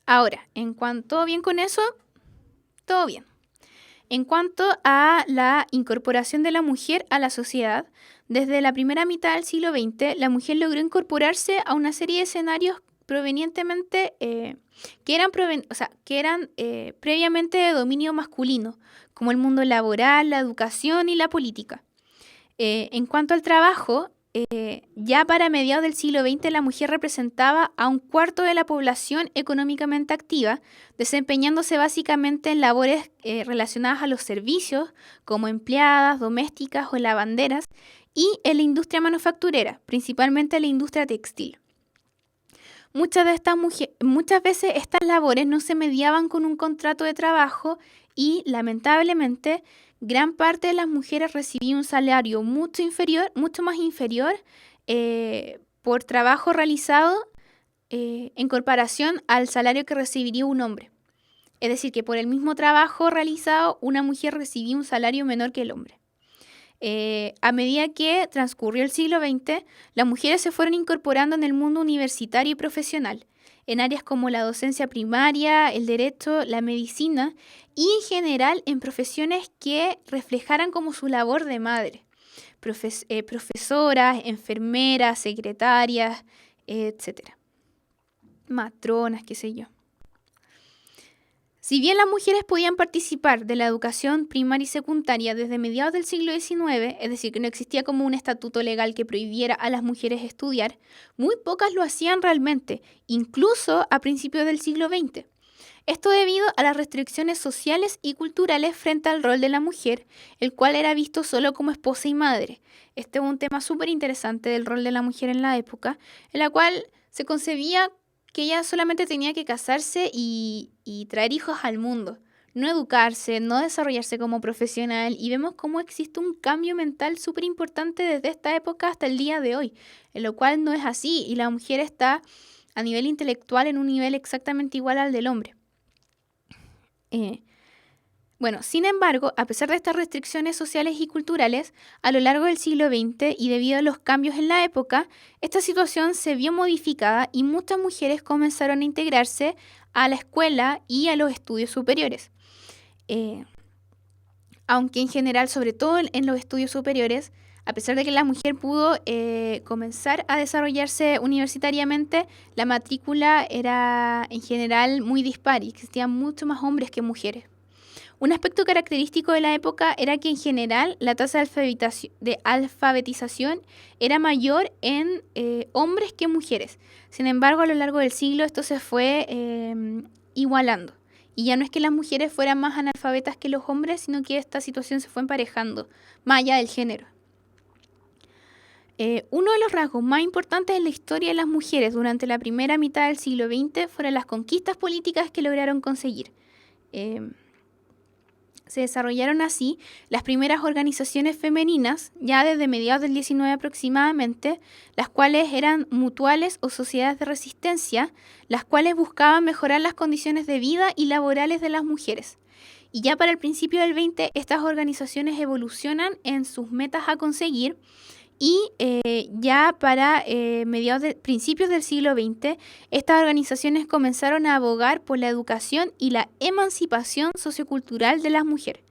Ahora, ¿todo bien con eso? Todo bien. En cuanto a la incorporación de la mujer a la sociedad, desde la primera mitad del siglo XX, la mujer logró incorporarse a una serie de escenarios que eran previamente de dominio masculino, como el mundo laboral, la educación y la política. En cuanto al trabajo, ya para mediados del siglo XX la mujer representaba a un cuarto de la población económicamente activa, desempeñándose básicamente en labores relacionadas a los servicios, como empleadas, domésticas o lavanderas, y en la industria manufacturera, principalmente en la industria textil. Muchas veces estas labores no se mediaban con un contrato de trabajo y, lamentablemente, gran parte de las mujeres recibían un salario mucho más inferior por trabajo realizado en comparación al salario que recibiría un hombre. Es decir, que por el mismo trabajo realizado, una mujer recibía un salario menor que el hombre. A medida que transcurrió el siglo XX, las mujeres se fueron incorporando en el mundo universitario y profesional, en áreas como la docencia primaria, el derecho, la medicina y en general en profesiones que reflejaran como su labor de madre. Profesoras, enfermeras, secretarias, etcétera. Matronas, qué sé yo. Si bien las mujeres podían participar de la educación primaria y secundaria desde mediados del siglo XIX, es decir, que no existía como un estatuto legal que prohibiera a las mujeres estudiar, muy pocas lo hacían realmente, incluso a principios del siglo XX. Esto debido a las restricciones sociales y culturales frente al rol de la mujer, el cual era visto solo como esposa y madre. Este es un tema súper interesante del rol de la mujer en la época, en la cual se concebía que ella solamente tenía que casarse y traer hijos al mundo, no educarse, no desarrollarse como profesional, y vemos cómo existe un cambio mental súper importante desde esta época hasta el día de hoy, en lo cual no es así, y la mujer está a nivel intelectual en un nivel exactamente igual al del hombre. Bueno, sin embargo, a pesar de estas restricciones sociales y culturales, a lo largo del siglo XX y debido a los cambios en la época, esta situación se vio modificada y muchas mujeres comenzaron a integrarse a la escuela y a los estudios superiores. Aunque en general, sobre todo en los estudios superiores, a pesar de que la mujer pudo comenzar a desarrollarse universitariamente, la matrícula era en general muy dispar y existían mucho más hombres que mujeres. Un aspecto característico de la época era que en general la tasa de alfabetización era mayor en hombres que mujeres. Sin embargo, a lo largo del siglo esto se fue igualando. Y ya no es que las mujeres fueran más analfabetas que los hombres, sino que esta situación se fue emparejando, más allá del género. Uno de los rasgos más importantes en la historia de las mujeres durante la primera mitad del siglo XX fueron las conquistas políticas que lograron conseguir. Se desarrollaron así las primeras organizaciones femeninas, ya desde mediados del XIX aproximadamente, las cuales eran mutuales o sociedades de resistencia, las cuales buscaban mejorar las condiciones de vida y laborales de las mujeres. Y ya para el principio del XX, estas organizaciones evolucionan en sus metas a conseguir. Y ya para principios del siglo XX, estas organizaciones comenzaron a abogar por la educación y la emancipación sociocultural de las mujeres.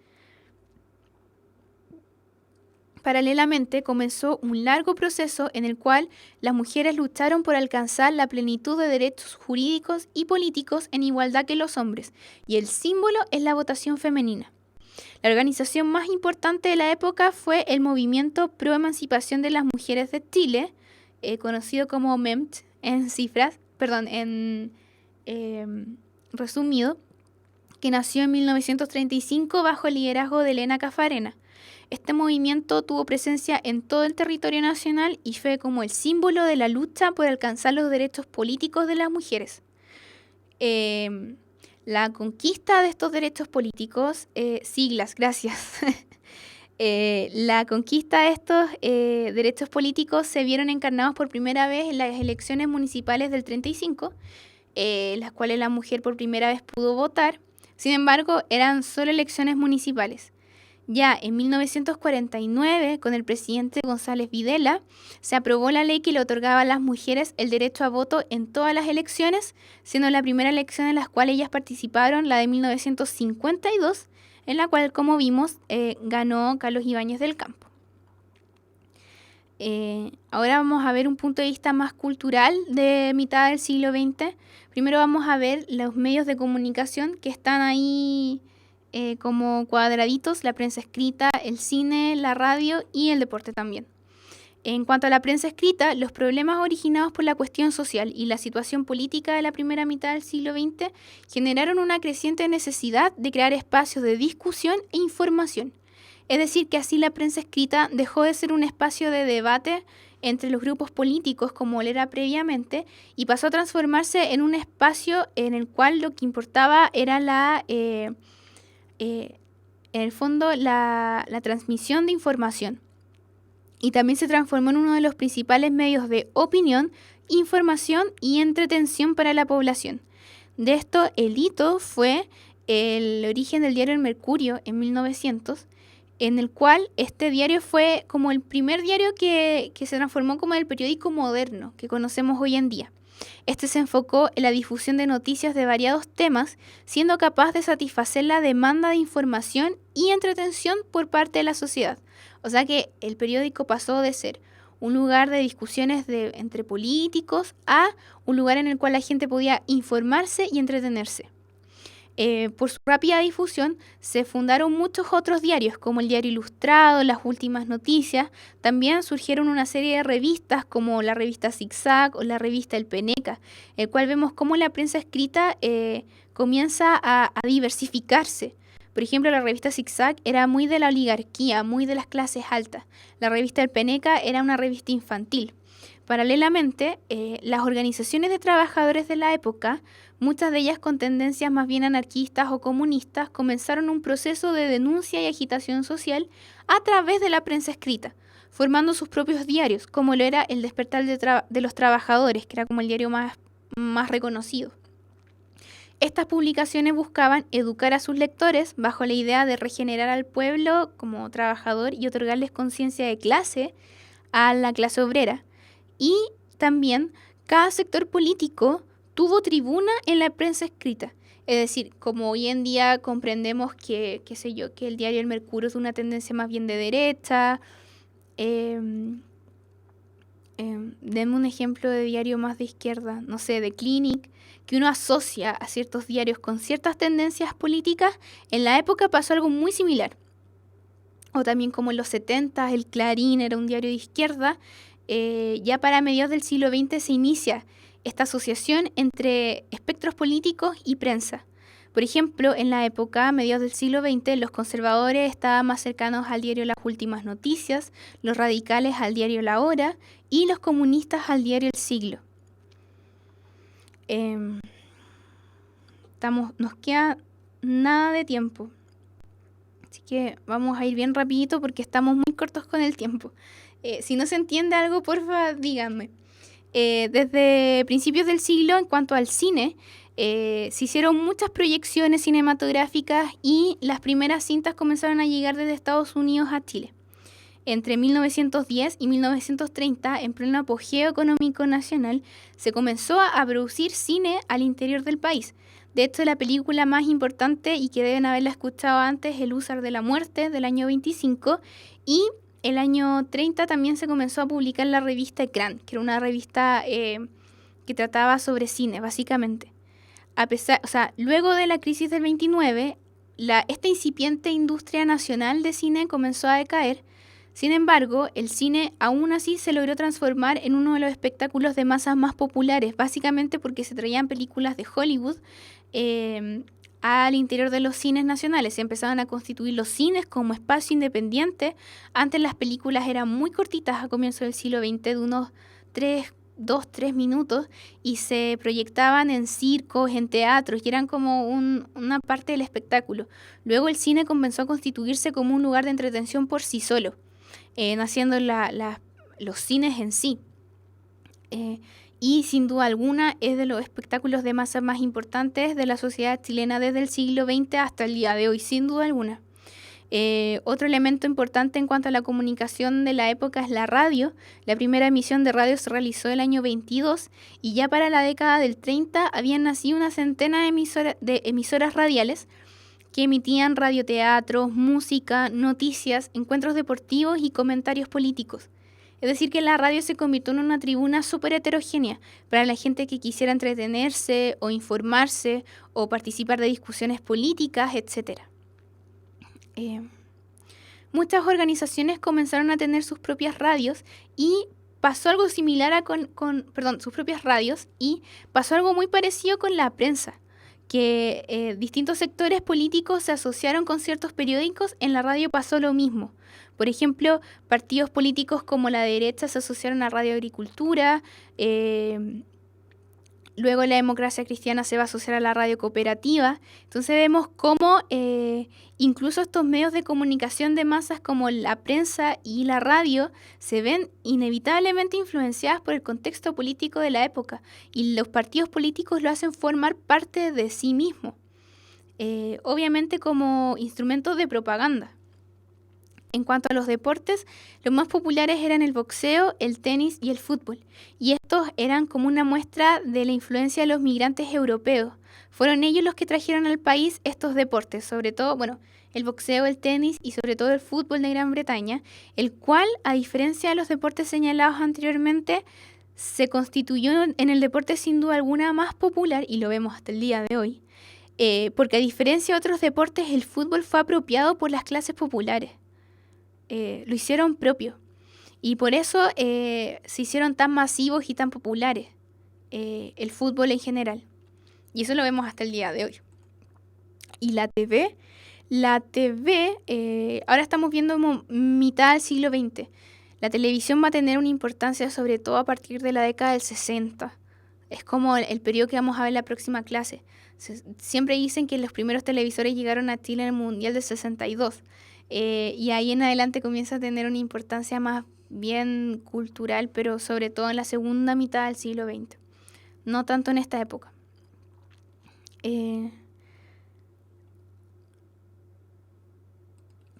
Paralelamente, comenzó un largo proceso en el cual las mujeres lucharon por alcanzar la plenitud de derechos jurídicos y políticos en igualdad que los hombres, y el símbolo es la votación femenina. La organización más importante de la época fue el Movimiento Pro Emancipación de las Mujeres de Chile, conocido como MEMT resumido, que nació en 1935 bajo el liderazgo de Elena Caffarena. Este movimiento tuvo presencia en todo el territorio nacional y fue como el símbolo de la lucha por alcanzar los derechos políticos de las mujeres. La conquista de estos derechos políticos, gracias. La conquista de estos derechos políticos se vieron encarnados por primera vez en las elecciones municipales del 35, las cuales la mujer por primera vez pudo votar. Sin embargo, eran solo elecciones municipales. Ya en 1949, con el presidente González Videla, se aprobó la ley que le otorgaba a las mujeres el derecho a voto en todas las elecciones, siendo la primera elección en la cual ellas participaron la de 1952, en la cual, como vimos, ganó Carlos Ibáñez del Campo. Ahora vamos a ver un punto de vista más cultural de mitad del siglo XX. Primero vamos a ver los medios de comunicación que están ahí como cuadraditos: la prensa escrita, el cine, la radio y el deporte también. En cuanto a la prensa escrita, los problemas originados por la cuestión social y la situación política de la primera mitad del siglo XX generaron una creciente necesidad de crear espacios de discusión e información. Es decir, que así la prensa escrita dejó de ser un espacio de debate entre los grupos políticos como lo era previamente y pasó a transformarse en un espacio en el cual lo que importaba era en el fondo la transmisión de información. y también se transformó en uno de los principales medios de opinión, información y entretención para la población. De esto, el hito fue el origen del diario El Mercurio en 1900, en el cual este diario fue como el primer diario que se transformó como el periódico moderno que conocemos hoy en día. Este se enfocó en la difusión de noticias de variados temas, siendo capaz de satisfacer la demanda de información y entretención por parte de la sociedad. O sea que el periódico pasó de ser un lugar de discusiones entre políticos a un lugar en el cual la gente podía informarse y entretenerse. Por su rápida difusión, se fundaron muchos otros diarios, como el Diario Ilustrado, Las Últimas Noticias. También surgieron una serie de revistas, como la revista Zigzag o la revista El Peneca, el cual vemos cómo la prensa escrita comienza a diversificarse. Por ejemplo, la revista Zigzag era muy de la oligarquía, muy de las clases altas. La revista El Peneca era una revista infantil. Paralelamente, las organizaciones de trabajadores de la época, muchas de ellas con tendencias más bien anarquistas o comunistas, comenzaron un proceso de denuncia y agitación social a través de la prensa escrita, formando sus propios diarios, como lo era El Despertar de los Trabajadores, que era como el diario más reconocido. Estas publicaciones buscaban educar a sus lectores bajo la idea de regenerar al pueblo como trabajador y otorgarles conciencia de clase a la clase obrera. Y también cada sector político tuvo tribuna en la prensa escrita. Es decir, como hoy en día comprendemos que el diario El Mercurio es una tendencia más bien de derecha. Denme un ejemplo de diario más de izquierda, no sé, de Clinic, que uno asocia a ciertos diarios con ciertas tendencias políticas. En la época pasó algo muy similar. O también como en los 70, el Clarín era un diario de izquierda. Ya para mediados del siglo XX se inicia esta asociación entre espectros políticos y prensa. Por ejemplo, en la época, a mediados del siglo XX, los conservadores estaban más cercanos al diario Las Últimas Noticias, los radicales al diario La Hora y los comunistas al diario El Siglo. Nos queda nada de tiempo, así que vamos a ir bien rapidito porque estamos muy cortos con el tiempo. Si no se entiende algo, porfa, díganme. Desde principios del siglo, en cuanto al cine, se hicieron muchas proyecciones cinematográficas y las primeras cintas comenzaron a llegar desde Estados Unidos a Chile. Entre 1910 y 1930, en pleno apogeo económico nacional, se comenzó a producir cine al interior del país. De hecho, la película más importante y que deben haberla escuchado antes, El Húsar de la Muerte, del año 25, y el año 30 también se comenzó a publicar la revista Ecrán, que era una revista que trataba sobre cine, básicamente. Luego de la crisis del 29, esta incipiente industria nacional de cine comenzó a decaer. Sin embargo, el cine aún así se logró transformar en uno de los espectáculos de masas más populares, básicamente porque se traían películas de Hollywood al interior de los cines nacionales. Se empezaban a constituir los cines como espacio independiente. Antes las películas eran muy cortitas a comienzos del siglo XX, de unos 3 minutos, y se proyectaban en circos, en teatros, y eran como una parte del espectáculo. Luego el cine comenzó a constituirse como un lugar de entretención por sí solo, naciendo los cines en sí. Y sin duda alguna es de los espectáculos de masa más importantes de la sociedad chilena desde el siglo XX hasta el día de hoy, sin duda alguna. Otro elemento importante en cuanto a la comunicación de la época es la radio. La primera emisión de radio se realizó el año 22 y ya para la década del 30 habían nacido una centena de emisoras radiales que emitían radioteatros, música, noticias, encuentros deportivos y comentarios políticos. Es decir, que la radio se convirtió en una tribuna súper heterogénea para la gente que quisiera entretenerse o informarse o participar de discusiones políticas, etc. Muchas organizaciones comenzaron a tener sus propias radios y pasó algo similar sus propias radios, y pasó algo muy parecido con la prensa, que distintos sectores políticos se asociaron con ciertos periódicos. En la radio pasó lo mismo. Por ejemplo, partidos políticos como la derecha se asociaron a Radio Agricultura, Luego la democracia cristiana se va a asociar a la radio cooperativa. Entonces vemos cómo incluso estos medios de comunicación de masas como la prensa y la radio se ven inevitablemente influenciadas por el contexto político de la época y los partidos políticos lo hacen formar parte de sí mismos, obviamente como instrumentos de propaganda. En cuanto a los deportes, los más populares eran el boxeo, el tenis y el fútbol. Y estos eran como una muestra de la influencia de los migrantes europeos. Fueron ellos los que trajeron al país estos deportes, sobre todo, bueno, el boxeo, el tenis y sobre todo el fútbol de Gran Bretaña, el cual, a diferencia de los deportes señalados anteriormente, se constituyó en el deporte sin duda alguna más popular, y lo vemos hasta el día de hoy, porque a diferencia de otros deportes, el fútbol fue apropiado por las clases populares. Lo hicieron propio y por eso se hicieron tan masivos y tan populares el fútbol en general, y eso lo vemos hasta el día de hoy. Y la TV, ahora estamos viendo como mitad del siglo XX. La televisión va a tener una importancia sobre todo a partir de la década del 60. Es como el periodo que vamos a ver en la próxima clase. Siempre dicen que los primeros televisores llegaron a Chile en el Mundial del 62. Y ahí en adelante comienza a tener una importancia más bien cultural, pero sobre todo en la segunda mitad del siglo XX, no tanto en esta época.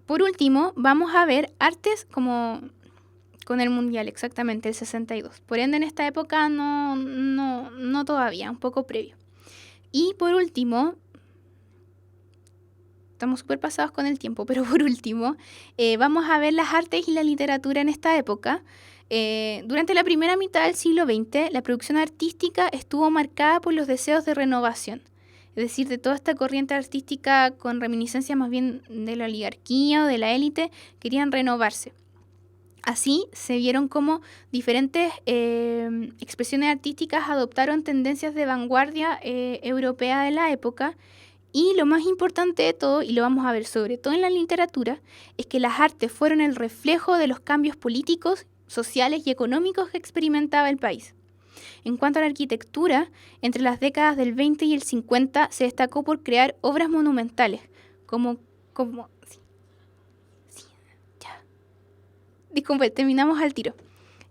Por último, vamos a ver artes como con el Mundial, exactamente, el 62. Por ende, en esta época no todavía, un poco previo. Y por último, estamos súper pasados con el tiempo, pero por último, vamos a ver las artes y la literatura en esta época. Durante la primera mitad del siglo XX, la producción artística estuvo marcada por los deseos de renovación, es decir, de toda esta corriente artística con reminiscencia más bien de la oligarquía o de la élite, querían renovarse. Así se vieron como diferentes expresiones artísticas adoptaron tendencias de vanguardia europea de la época. Y lo más importante de todo, y lo vamos a ver sobre todo en la literatura, es que las artes fueron el reflejo de los cambios políticos, sociales y económicos que experimentaba el país. En cuanto a la arquitectura, entre las décadas del 20 y el 50 se destacó por crear obras monumentales, Disculpe, terminamos al tiro.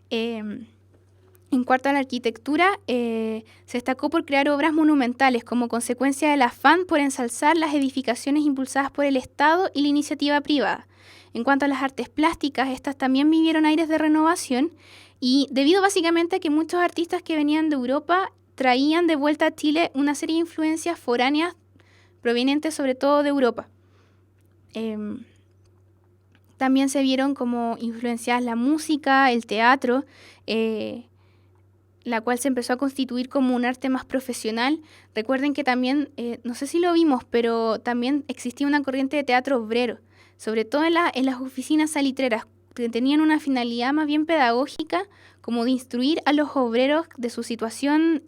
En cuanto a la arquitectura, se destacó por crear obras monumentales como consecuencia del afán por ensalzar las edificaciones impulsadas por el Estado y la iniciativa privada. En cuanto a las artes plásticas, estas también vivieron aires de renovación y debido básicamente a que muchos artistas que venían de Europa traían de vuelta a Chile una serie de influencias foráneas provenientes sobre todo de Europa. También se vieron como influenciadas la música, el teatro, la cual se empezó a constituir como un arte más profesional. Recuerden que también, no sé si lo vimos, pero también existía una corriente de teatro obrero, sobre todo en las oficinas salitreras, que tenían una finalidad más bien pedagógica, como de instruir a los obreros de su situación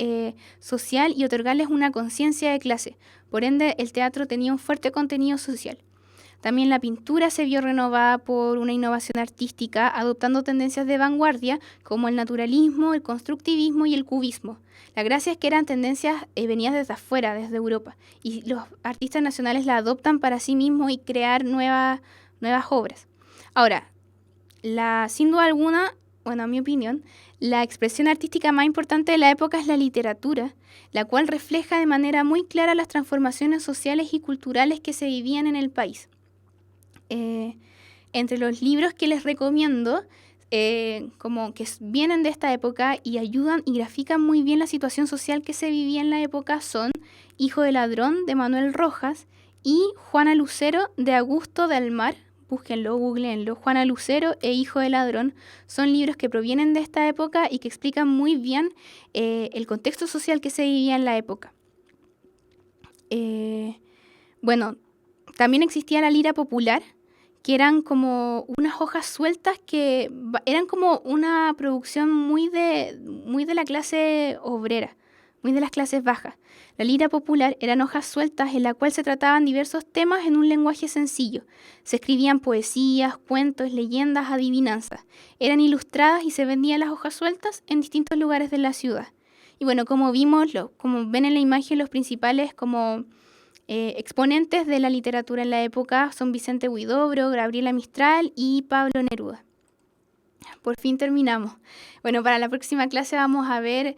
social y otorgarles una conciencia de clase. Por ende, el teatro tenía un fuerte contenido social. También la pintura se vio renovada por una innovación artística, adoptando tendencias de vanguardia como el naturalismo, el constructivismo y el cubismo. La gracia es que eran tendencias venidas desde afuera, desde Europa, y los artistas nacionales la adoptan para sí mismos y crear nuevas obras. Ahora, sin duda alguna, bueno, a mi opinión, la expresión artística más importante de la época es la literatura, la cual refleja de manera muy clara las transformaciones sociales y culturales que se vivían en el país. Entre los libros que les recomiendo, como que vienen de esta época y ayudan y grafican muy bien la situación social que se vivía en la época, son Hijo de Ladrón, de Manuel Rojas, y Juana Lucero, de Augusto de Almar. Búsquenlo, googleenlo. Juana Lucero e Hijo de Ladrón son libros que provienen de esta época y que explican muy bien el contexto social que se vivía en la época. Bueno, también existía la lira popular, que eran como unas hojas sueltas que eran como una producción muy de la clase obrera, muy de las clases bajas. La lira popular eran hojas sueltas en la cual se trataban diversos temas en un lenguaje sencillo. Se escribían poesías, cuentos, leyendas, adivinanzas. Eran ilustradas y se vendían las hojas sueltas en distintos lugares de la ciudad. Y bueno, como vimos, como ven en la imagen, los principales como exponentes de la literatura en la época son Vicente Huidobro, Gabriela Mistral y Pablo Neruda. Por fin terminamos. Bueno, para la próxima clase vamos a ver,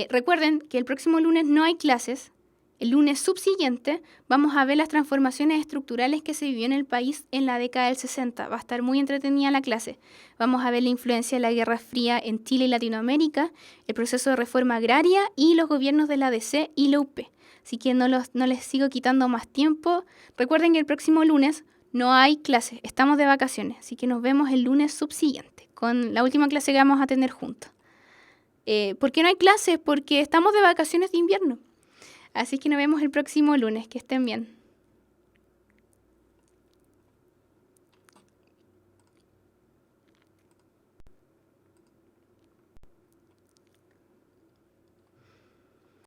recuerden que el próximo lunes no hay clases. El lunes subsiguiente vamos a ver las transformaciones estructurales que se vivió en el país en la década del 60. Va a estar muy entretenida la clase. Vamos a ver la influencia de la Guerra Fría en Chile y Latinoamérica, el proceso de reforma agraria y los gobiernos de la DC y la UP. Así que no les sigo quitando más tiempo. Recuerden que el próximo lunes no hay clases, estamos de vacaciones. Así que nos vemos el lunes subsiguiente con la última clase que vamos a tener juntos. ¿Por qué no hay clases? Porque estamos de vacaciones de invierno. Así que nos vemos el próximo lunes. Que estén bien.